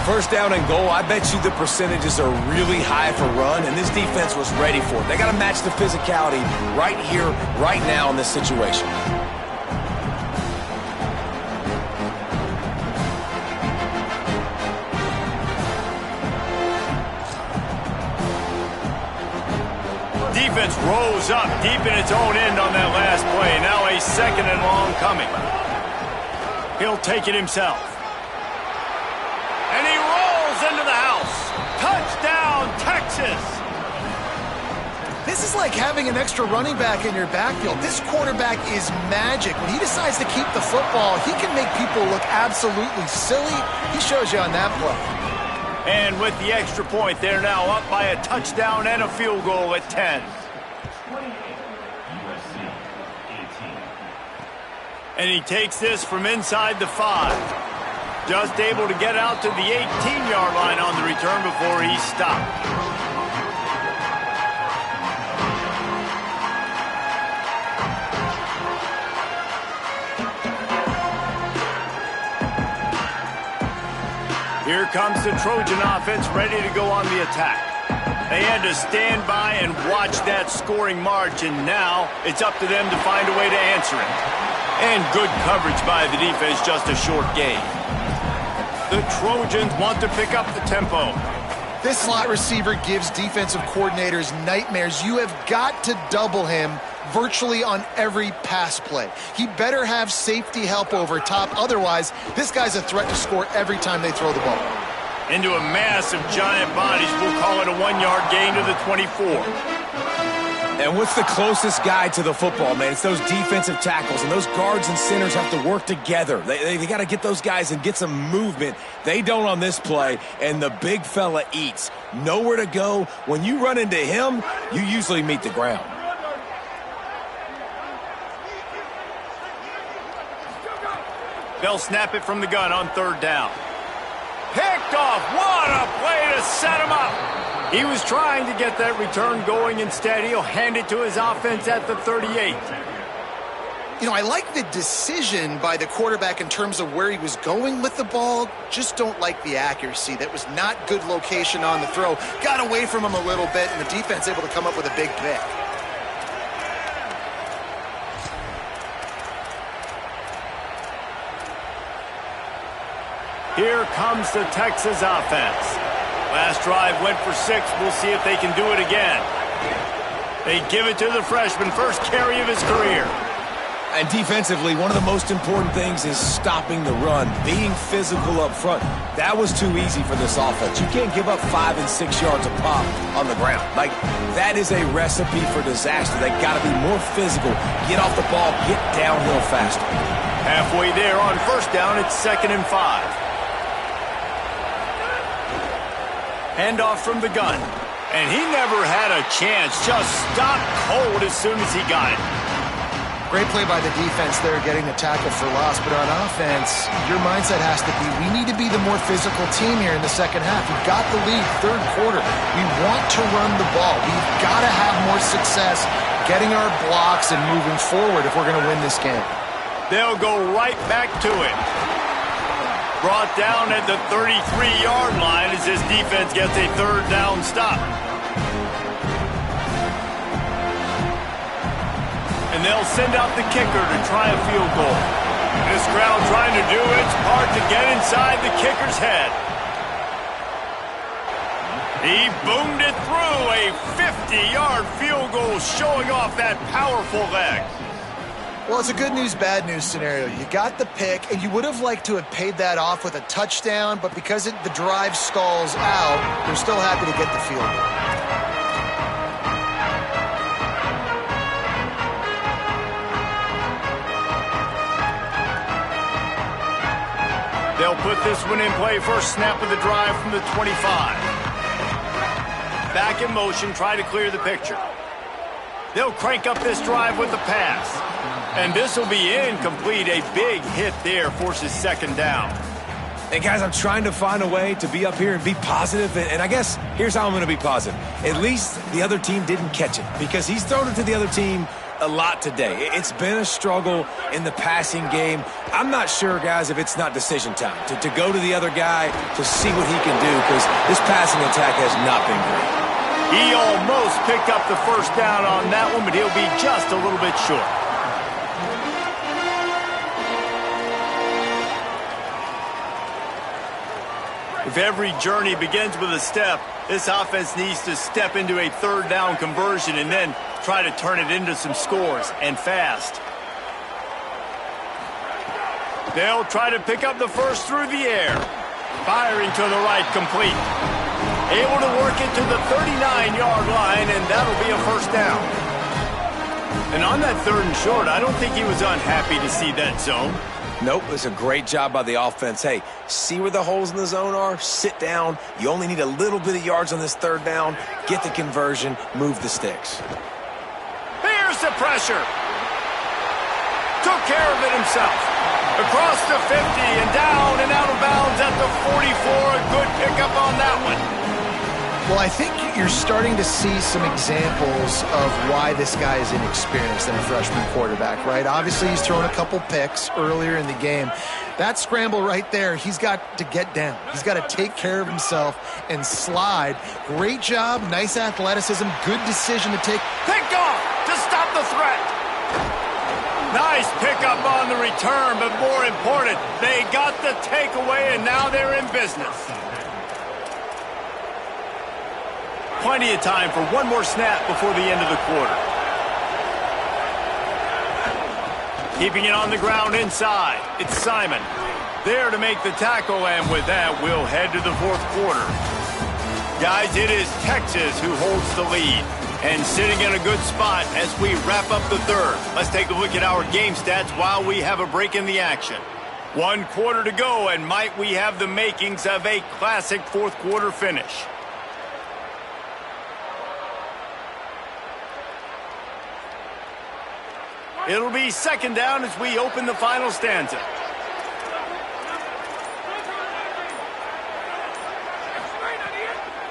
First down and goal, I bet you the percentages are really high for run, and this defense was ready for it. They got to match the physicality right here, right now in this situation. Defense rose up deep in its own end on that last play. Now a second and long coming. He'll take it himself. And he rolls into the house. launches. This is like having an extra running back in your backfield. This quarterback is magic. When he decides to keep the football, he can make people look absolutely silly. He shows you on that play. And with the extra point, they're now up by a touchdown and a field goal at 10. And he takes this from inside the 5. Just able to get out to the 18-yard line on the return before he's stopped. Here comes the Trojan offense ready to go on the attack. They had to stand by and watch that scoring march, and now it's up to them to find a way to answer it. And good coverage by the defense, just a short gain. The Trojans want to pick up the tempo. This slot receiver gives defensive coordinators nightmares. You have got to double him virtually on every pass play. He better have safety help over top. Otherwise, this guy's a threat to score every time they throw the ball. Into a mass of giant bodies. We'll call it a 1-yard gain to the 24. And what's the closest guy to the football, man? It's those defensive tackles, and those guards and centers have to work together. They got to get those guys and get some movement. They don't on this play, and the big fella eats. Nowhere to go. When you run into him, you usually meet the ground. They'll snap it from the gun on 3rd down. Picked off. What a play to set him up. He was trying to get that return going. Instead, he'll hand it to his offense at the 38. You know, I like the decision by the quarterback in terms of where he was going with the ball. Just don't like the accuracy. That was not good location on the throw. Got away from him a little bit, and the defense able to come up with a big pick. Here comes the Texas offense. Last drive went for 6. We'll see if they can do it again. They give it to the freshman, first carry of his career. And defensively, one of the most important things is stopping the run, being physical up front. That was too easy for this offense. You can't give up 5 and 6 yards a pop on the ground. Like, that is a recipe for disaster. They got to be more physical, get off the ball, get downhill faster. Halfway there on 1st down, it's 2nd and 5. Handoff from the gun. And he never had a chance. Just stopped cold as soon as he got it. Great play by the defense there, getting the tackle for loss. But on offense, your mindset has to be, we need to be the more physical team here in the second half. We've got the lead, 3rd quarter. We want to run the ball. We've got to have more success getting our blocks and moving forward if we're going to win this game. They'll go right back to it. Brought down at the 33-yard line as his defense gets a 3rd down stop. And they'll send out the kicker to try a field goal. This crowd trying to do its part to get inside the kicker's head. He boomed it through, a 50-yard field goal showing off that powerful leg. Well, it's a good news, bad news scenario. You got the pick, and you would have liked to have paid that off with a touchdown, but because the drive stalls out, they're still happy to get the field goal. They'll put this one in play. First snap of the drive from the 25. Back in motion, try to clear the picture. They'll crank up this drive with the pass. And this will be incomplete. A big hit there forces 2nd down. Hey, guys, I'm trying to find a way to be up here and be positive, and I guess here's how I'm going to be positive. At least the other team didn't catch it, because he's thrown it to the other team a lot today. It's been a struggle in the passing game. I'm not sure, guys, if it's not decision time to go to the other guy to see what he can do, because this passing attack has not been great. He almost picked up the 1st down on that one, but he'll be just a little bit short. If every journey begins with a step, this offense needs to step into a 3rd down conversion and then try to turn it into some scores, and fast. They'll try to pick up the first through the air. Firing to the right, complete. Able to work it to the 39-yard line, and that'll be a first down. And on that 3rd and short, I don't think he was unhappy to see that zone. Nope, it's a great job by the offense. Hey, see where the holes in the zone are? Sit down. You only need a little bit of yards on this 3rd down. Get the conversion. Move the sticks. Here's the pressure. Took care of it himself. Across the 50 and down and out of bounds at the 44. A good pickup on that one. Well, I think you're starting to see some examples of why this guy is inexperienced in a freshman quarterback, right? Obviously, he's thrown a couple picks earlier in the game. That scramble right there, he's got to get down. He's got to take care of himself and slide. Great job, nice athleticism, good decision to take. Picked off to stop the threat. Nice pickup on the return, but more important, they got the takeaway, and now they're in business. Plenty of time for one more snap before the end of the quarter. Keeping it on the ground inside. It's Simon. There to make the tackle, and with that, we'll head to the 4th quarter. Guys, it is Texas who holds the lead and sitting in a good spot as we wrap up the 3rd. Let's take a look at our game stats while we have a break in the action. 1 quarter to go, and might we have the makings of a classic 4th quarter finish. It'll be 2nd down as we open the final stanza.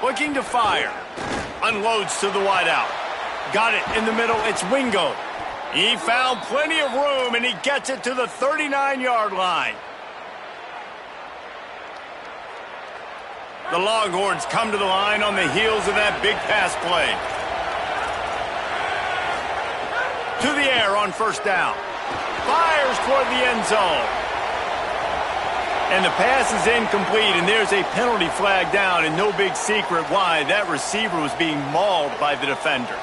Looking to fire. Unloads to the wideout. Got it in the middle. It's Wingo. He found plenty of room, and he gets it to the 39-yard line. The Longhorns come to the line on the heels of that big pass play. To the air on 1st down. Fires toward the end zone. And the pass is incomplete, and there's a penalty flag down, and no big secret why. That receiver was being mauled by the defender.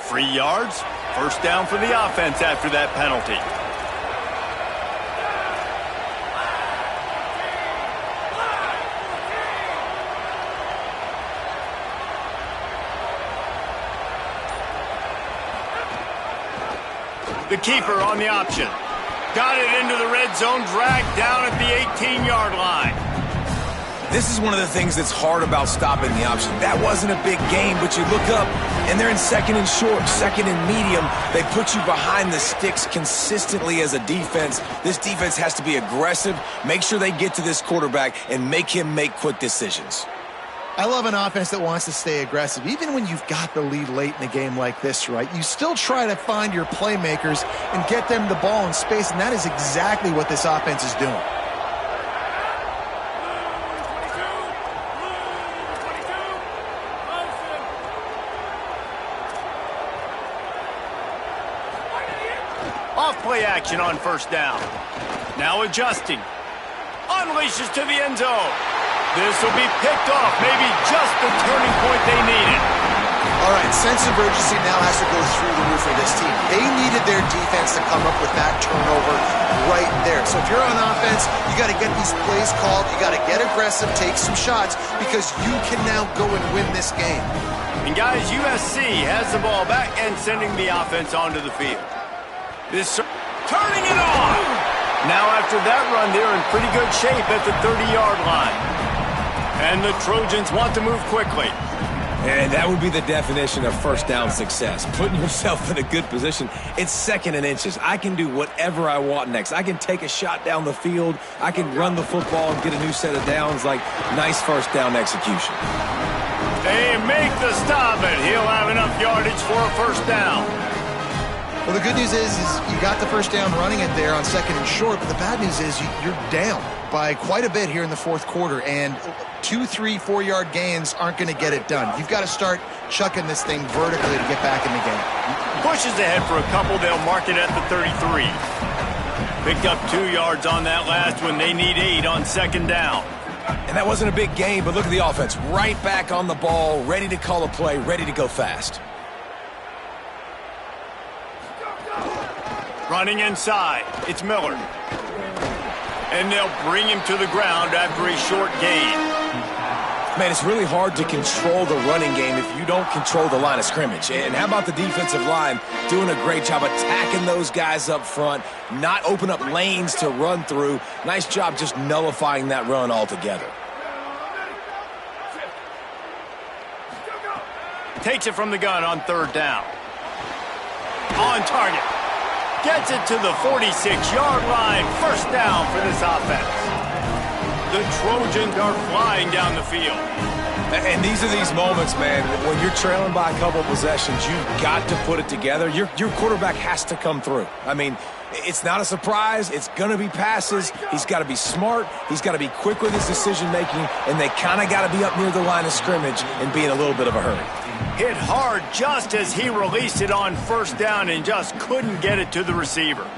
3 yards. 1st down for the offense after that penalty. The keeper on the option. Got it into the red zone, dragged down at the 18-yard line. This is one of the things that's hard about stopping the option. That wasn't a big gain, but you look up, and they're in 2nd and short, 2nd and medium. They put you behind the sticks consistently as a defense. This defense has to be aggressive, make sure they get to this quarterback, and make him make quick decisions. I love an offense that wants to stay aggressive. Even when you've got the lead late in a game like this, right, you still try to find your playmakers and get them the ball in space, and that is exactly what this offense is doing. Off-play action on 1st down. Now adjusting. Unleashes to the end zone. This will be picked off, maybe just the turning point they needed. All right, sense of urgency now has to go through the roof for this team. They needed their defense to come up with that turnover right there. So if you're on offense, you got to get these plays called. You got to get aggressive, take some shots, because you can now go and win this game. And guys, USC has the ball back and sending the offense onto the field. Turning it on. Now after that run, they're in pretty good shape at the 30-yard line. And the Trojans want to move quickly. And that would be the definition of 1st down success. Putting yourself in a good position. It's 2nd and inches. I can do whatever I want next. I can take a shot down the field. I can run the football and get a new set of downs. Like, nice 1st down execution. They make the stop, and he'll have enough yardage for a 1st down. Well, the good news is you got the 1st down running it there on 2nd and short, but the bad news is you're down by quite a bit here in the 4th quarter, and 2, 3, 4-yard gains aren't going to get it done. You've got to start chucking this thing vertically to get back in the game. Pushes ahead for a couple. They'll mark it at the 33. Picked up 2 yards on that last one. They need 8 on 2nd down. And that wasn't a big gain, but look at the offense. Right back on the ball, ready to call a play, ready to go fast. Running inside. It's Miller. And they'll bring him to the ground after a short gain. Man, it's really hard to control the running game if you don't control the line of scrimmage. And how about the defensive line doing a great job attacking those guys up front, not open up lanes to run through. Nice job just nullifying that run altogether. Takes it from the gun on third down. On target. Gets it to the 46-yard line. First down for this offense. The Trojans are flying down the field. And these are these moments, man, when you're trailing by a couple possessions, you've got to put it together. Your quarterback has to come through. I mean, it's not a surprise. It's going to be passes. He's got to be smart. He's got to be quick with his decision-making, and they kind of got to be up near the line of scrimmage and be in a little bit of a hurry. Hit hard just as he released it on first down and just couldn't get it to the receiver.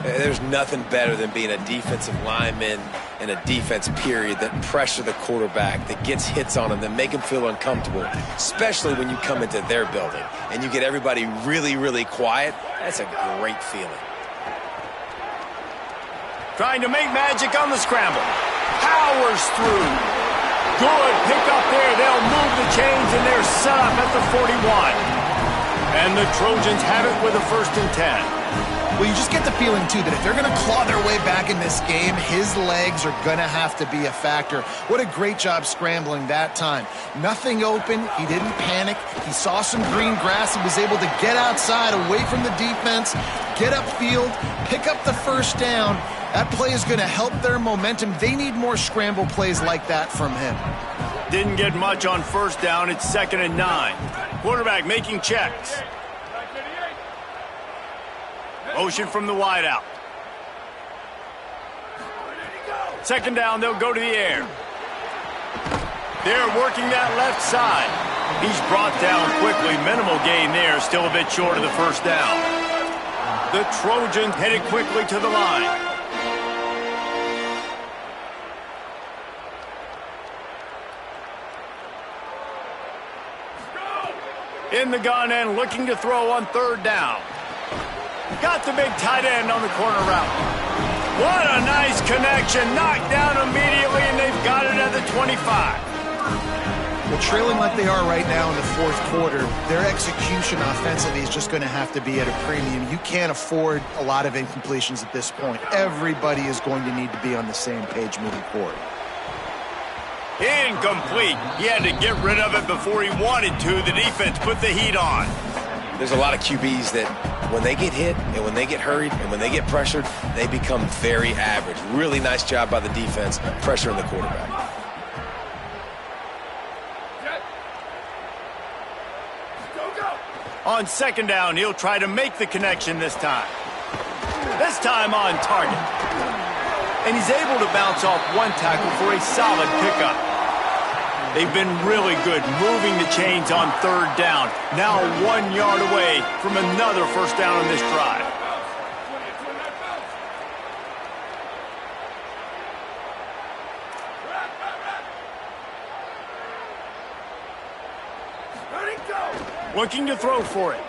There's nothing better than being a defensive lineman and a defense period that pressure the quarterback, that gets hits on him, that make him feel uncomfortable, especially when you come into their building and you get everybody really, really quiet. That's a great feeling. Trying to make magic on the scramble. Powers through. Good pick up there. They'll move the chains and they're set up at the 41. And the Trojans have it with a 1st and 10. Well, you just get the feeling, too, that if they're going to claw their way back in this game, his legs are going to have to be a factor. What a great job scrambling that time. Nothing open. He didn't panic. He saw some green grass and was able to get outside, away from the defense, get upfield, pick up the first down. That play is going to help their momentum. They need more scramble plays like that from him. Didn't get much on first down. It's 2nd and 9. Quarterback making checks. Motion from the wideout. 2nd down, they'll go to the air. They're working that left side. He's brought down quickly. Minimal gain there, still a bit short of the first down. The Trojans headed quickly to the line. In the gun and looking to throw on 3rd down. Got the big tight end on the corner route. What a nice connection. Knocked down immediately, and they've got it at the 25. Well, trailing like they are right now in the 4th quarter, their execution offensively is just going to have to be at a premium. You can't afford a lot of incompletions at this point. Everybody is going to need to be on the same page moving forward. Incomplete. He had to get rid of it before he wanted to. The defense put the heat on. There's a lot of QBs that when they get hit and when they get hurried and when they get pressured, they become very average. Really nice job by the defense pressuring the quarterback. On 2nd down, he'll try to make the connection this time. This time on target. And he's able to bounce off one tackle for a solid pickup. They've been really good moving the chains on 3rd down. Now 1 yard away from another first down on this drive. Looking to throw for it.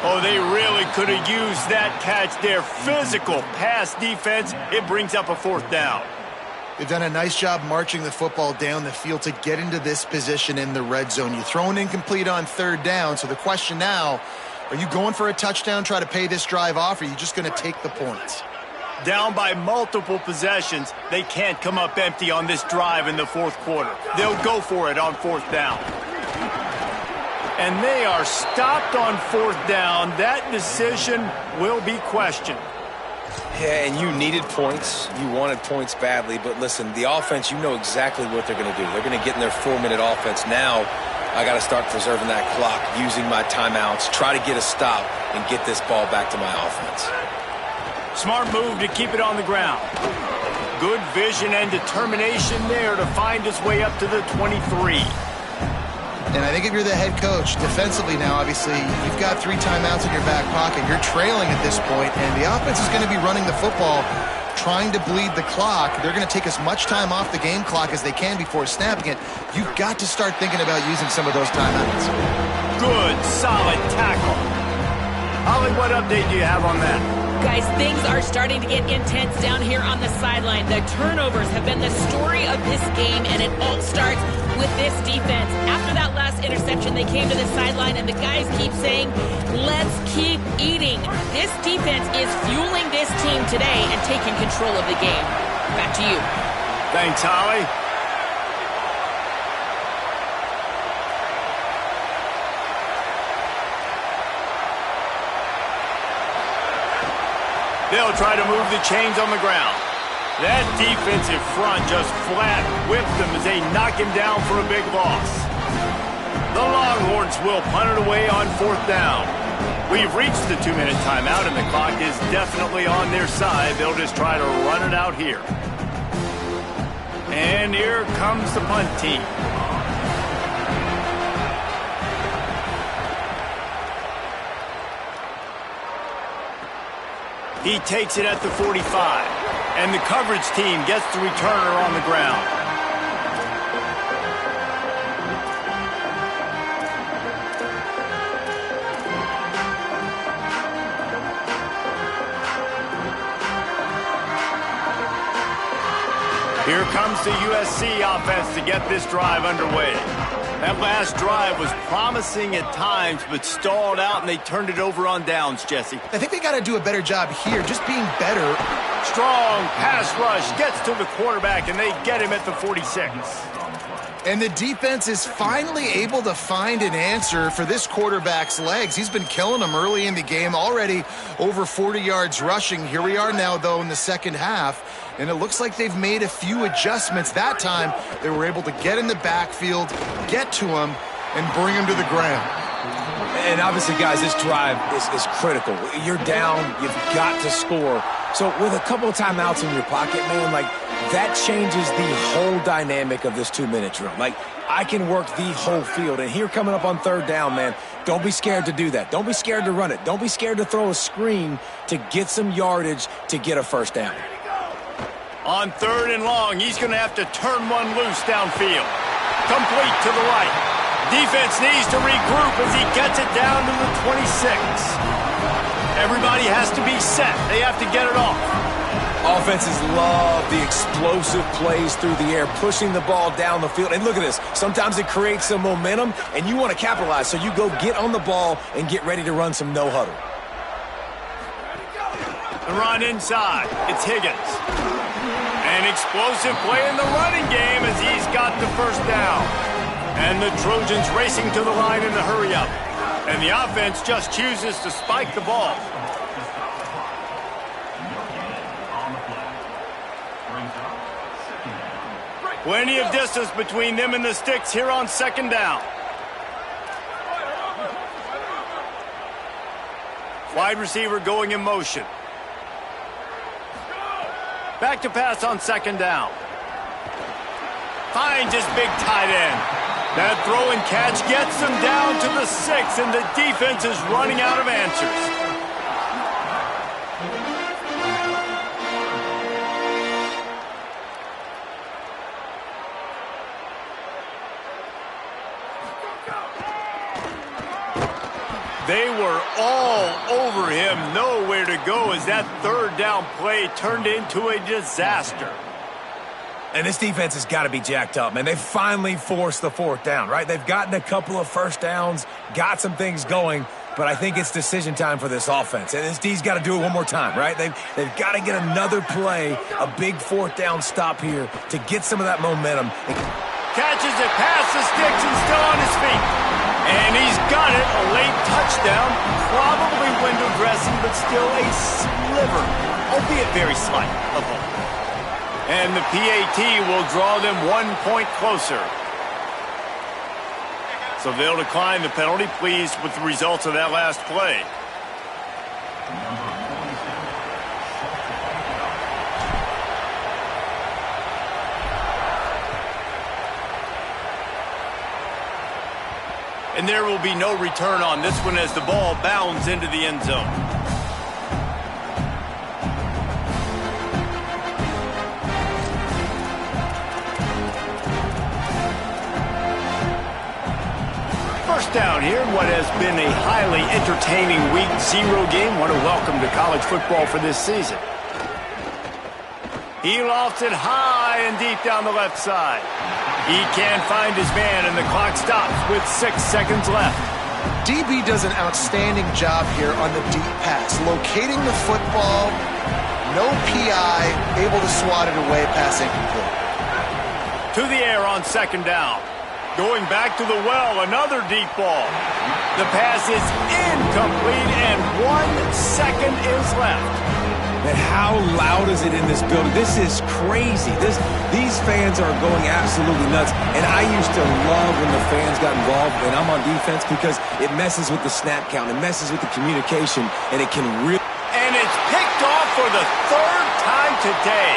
Oh, they really could have used that catch there. Physical pass defense. It brings up a 4th down. They've done a nice job marching the football down the field to get into this position in the red zone. You throw an incomplete on 3rd down, so the question now, are you going for a touchdown, try to pay this drive off, or are you just going to take the points? Down by multiple possessions, they can't come up empty on this drive in the 4th quarter. They'll go for it on 4th down. And they are stopped on 4th down. That decision will be questioned. Yeah, and you needed points. You wanted points badly. But listen, the offense, you know exactly what they're going to do. They're going to get in their 4-minute offense. Now I got to start preserving that clock, using my timeouts, try to get a stop, and get this ball back to my offense. Smart move to keep it on the ground. Good vision and determination there to find his way up to the 23. And I think if you're the head coach, defensively now, obviously, you've got 3 timeouts in your back pocket. You're trailing at this point, and the offense is going to be running the football, trying to bleed the clock. They're going to take as much time off the game clock as they can before snapping it. You've got to start thinking about using some of those timeouts. Good, solid tackle. Holly, what update do you have on that? Guys, things are starting to get intense down here on the sideline. The turnovers have been the story of this game, and it all starts with this defense. After that last interception, they came to the sideline, and the guys keep saying, let's keep eating. This defense is fueling this team today and taking control of the game. Back to you. Thanks, Holly. They'll try to move the chains on the ground. That defensive front just flat whipped them as they knock him down for a big loss. The Longhorns will punt it away on 4th down. We've reached the 2-minute timeout, and the clock is definitely on their side. They'll just try to run it out here. And here comes the punt team. He takes it at the 45, and the coverage team gets the returner on the ground. Here comes the USC offense to get this drive underway. That last drive was promising at times, but stalled out, and they turned it over on downs, Jesse. I think they got to do a better job here, just being better. Strong pass rush gets to the quarterback, and they get him at the 46. And the defense is finally able to find an answer for this quarterback's legs. He's been killing them early in the game, already over 40 yards rushing. Here we are now, though, in the second half, and it looks like they've made a few adjustments. That time, they were able to get in the backfield, get to him, and bring him to the ground. And obviously, guys, this drive is critical. You're down. You've got to score. So with a couple of timeouts in your pocket, man, like, that changes the whole dynamic of this 2-minute drill. Like, I can work the whole field. And here coming up on 3rd down, man, don't be scared to do that. Don't be scared to run it. Don't be scared to throw a screen to get some yardage to get a 1st down. On 3rd and long, he's going to have to turn one loose downfield. Complete to the right. Defense needs to regroup as he gets it down to the 26. Everybody has to be set. They have to get it off. Offenses love the explosive plays through the air, pushing the ball down the field. And look at this. Sometimes it creates some momentum, and you want to capitalize. So you go get on the ball and get ready to run some no-huddle. The run inside. It's Higgins. An explosive play in the running game as he's got the 1st down. And the Trojans racing to the line in the hurry-up. And the offense just chooses to spike the ball. Plenty of distance between them and the sticks here on 2nd down. Wide receiver going in motion. Back to pass on 2nd down. Finds his big tight end. That throw and catch gets them down to the 6, and the defense is running out of answers. They were all over him, nowhere to go as that 3rd down play turned into a disaster. And this defense has got to be jacked up, man. They finally forced the 4th down, right? They've gotten a couple of 1st downs, got some things going, but I think it's decision time for this offense. And this D's got to do it one more time, right? They've got to get another play, a big 4th down stop here to get some of that momentum. Catches it past the sticks and still on his feet. And he's got it, a late touchdown, probably window dressing, but still a sliver, albeit very slight, of hope. And the PAT will draw them 1 point closer. So they'll decline the penalty, pleased with the results of that last play. And there will be no return on this one as the ball bounds into the end zone. first down here in what has been a highly entertaining Week 0 game. What a welcome to college football for this season. He lofts it high and deep down the left side. He can't find his man, and the clock stops with 6 seconds left. DB does an outstanding job here on the deep pass, locating the football, no PI, able to swat it away, pass incomplete. To the air on second down. Going back to the well, another deep ball. The pass is incomplete, and 1 second is left. Man, how loud is it in this building? This is crazy. These fans are going absolutely nuts. And I used to love when the fans got involved when I'm on defense because it messes with the snap count. It messes with the communication, and it can really... And it's picked off for the 3rd time today.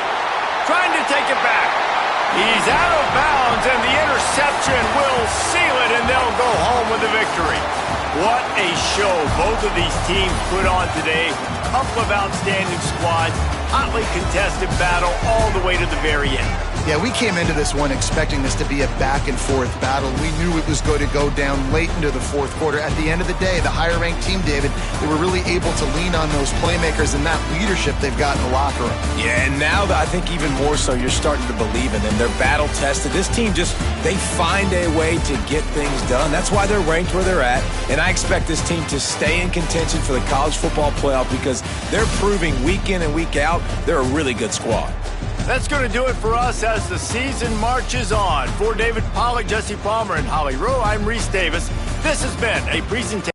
Trying to take it back. He's out of bounds, and the interception will seal it, and they'll go home with the victory. What a show both of these teams put on today. Couple of outstanding squads, hotly contested battle all the way to the very end. Yeah, we came into this one expecting this to be a back-and-forth battle. We knew it was going to go down late into the 4th quarter. At the end of the day, the higher-ranked team, David, they were really able to lean on those playmakers and that leadership they've got in the locker room. Yeah, and now I think even more so, you're starting to believe in them. They're battle-tested. This team they find a way to get things done. That's why they're ranked where they're at, and I expect this team to stay in contention for the college football playoff because they're proving week in and week out they're a really good squad. That's going to do it for us as the season marches on. For David Pollack, Jesse Palmer, and Holly Rowe, I'm Reese Davis. This has been a presentation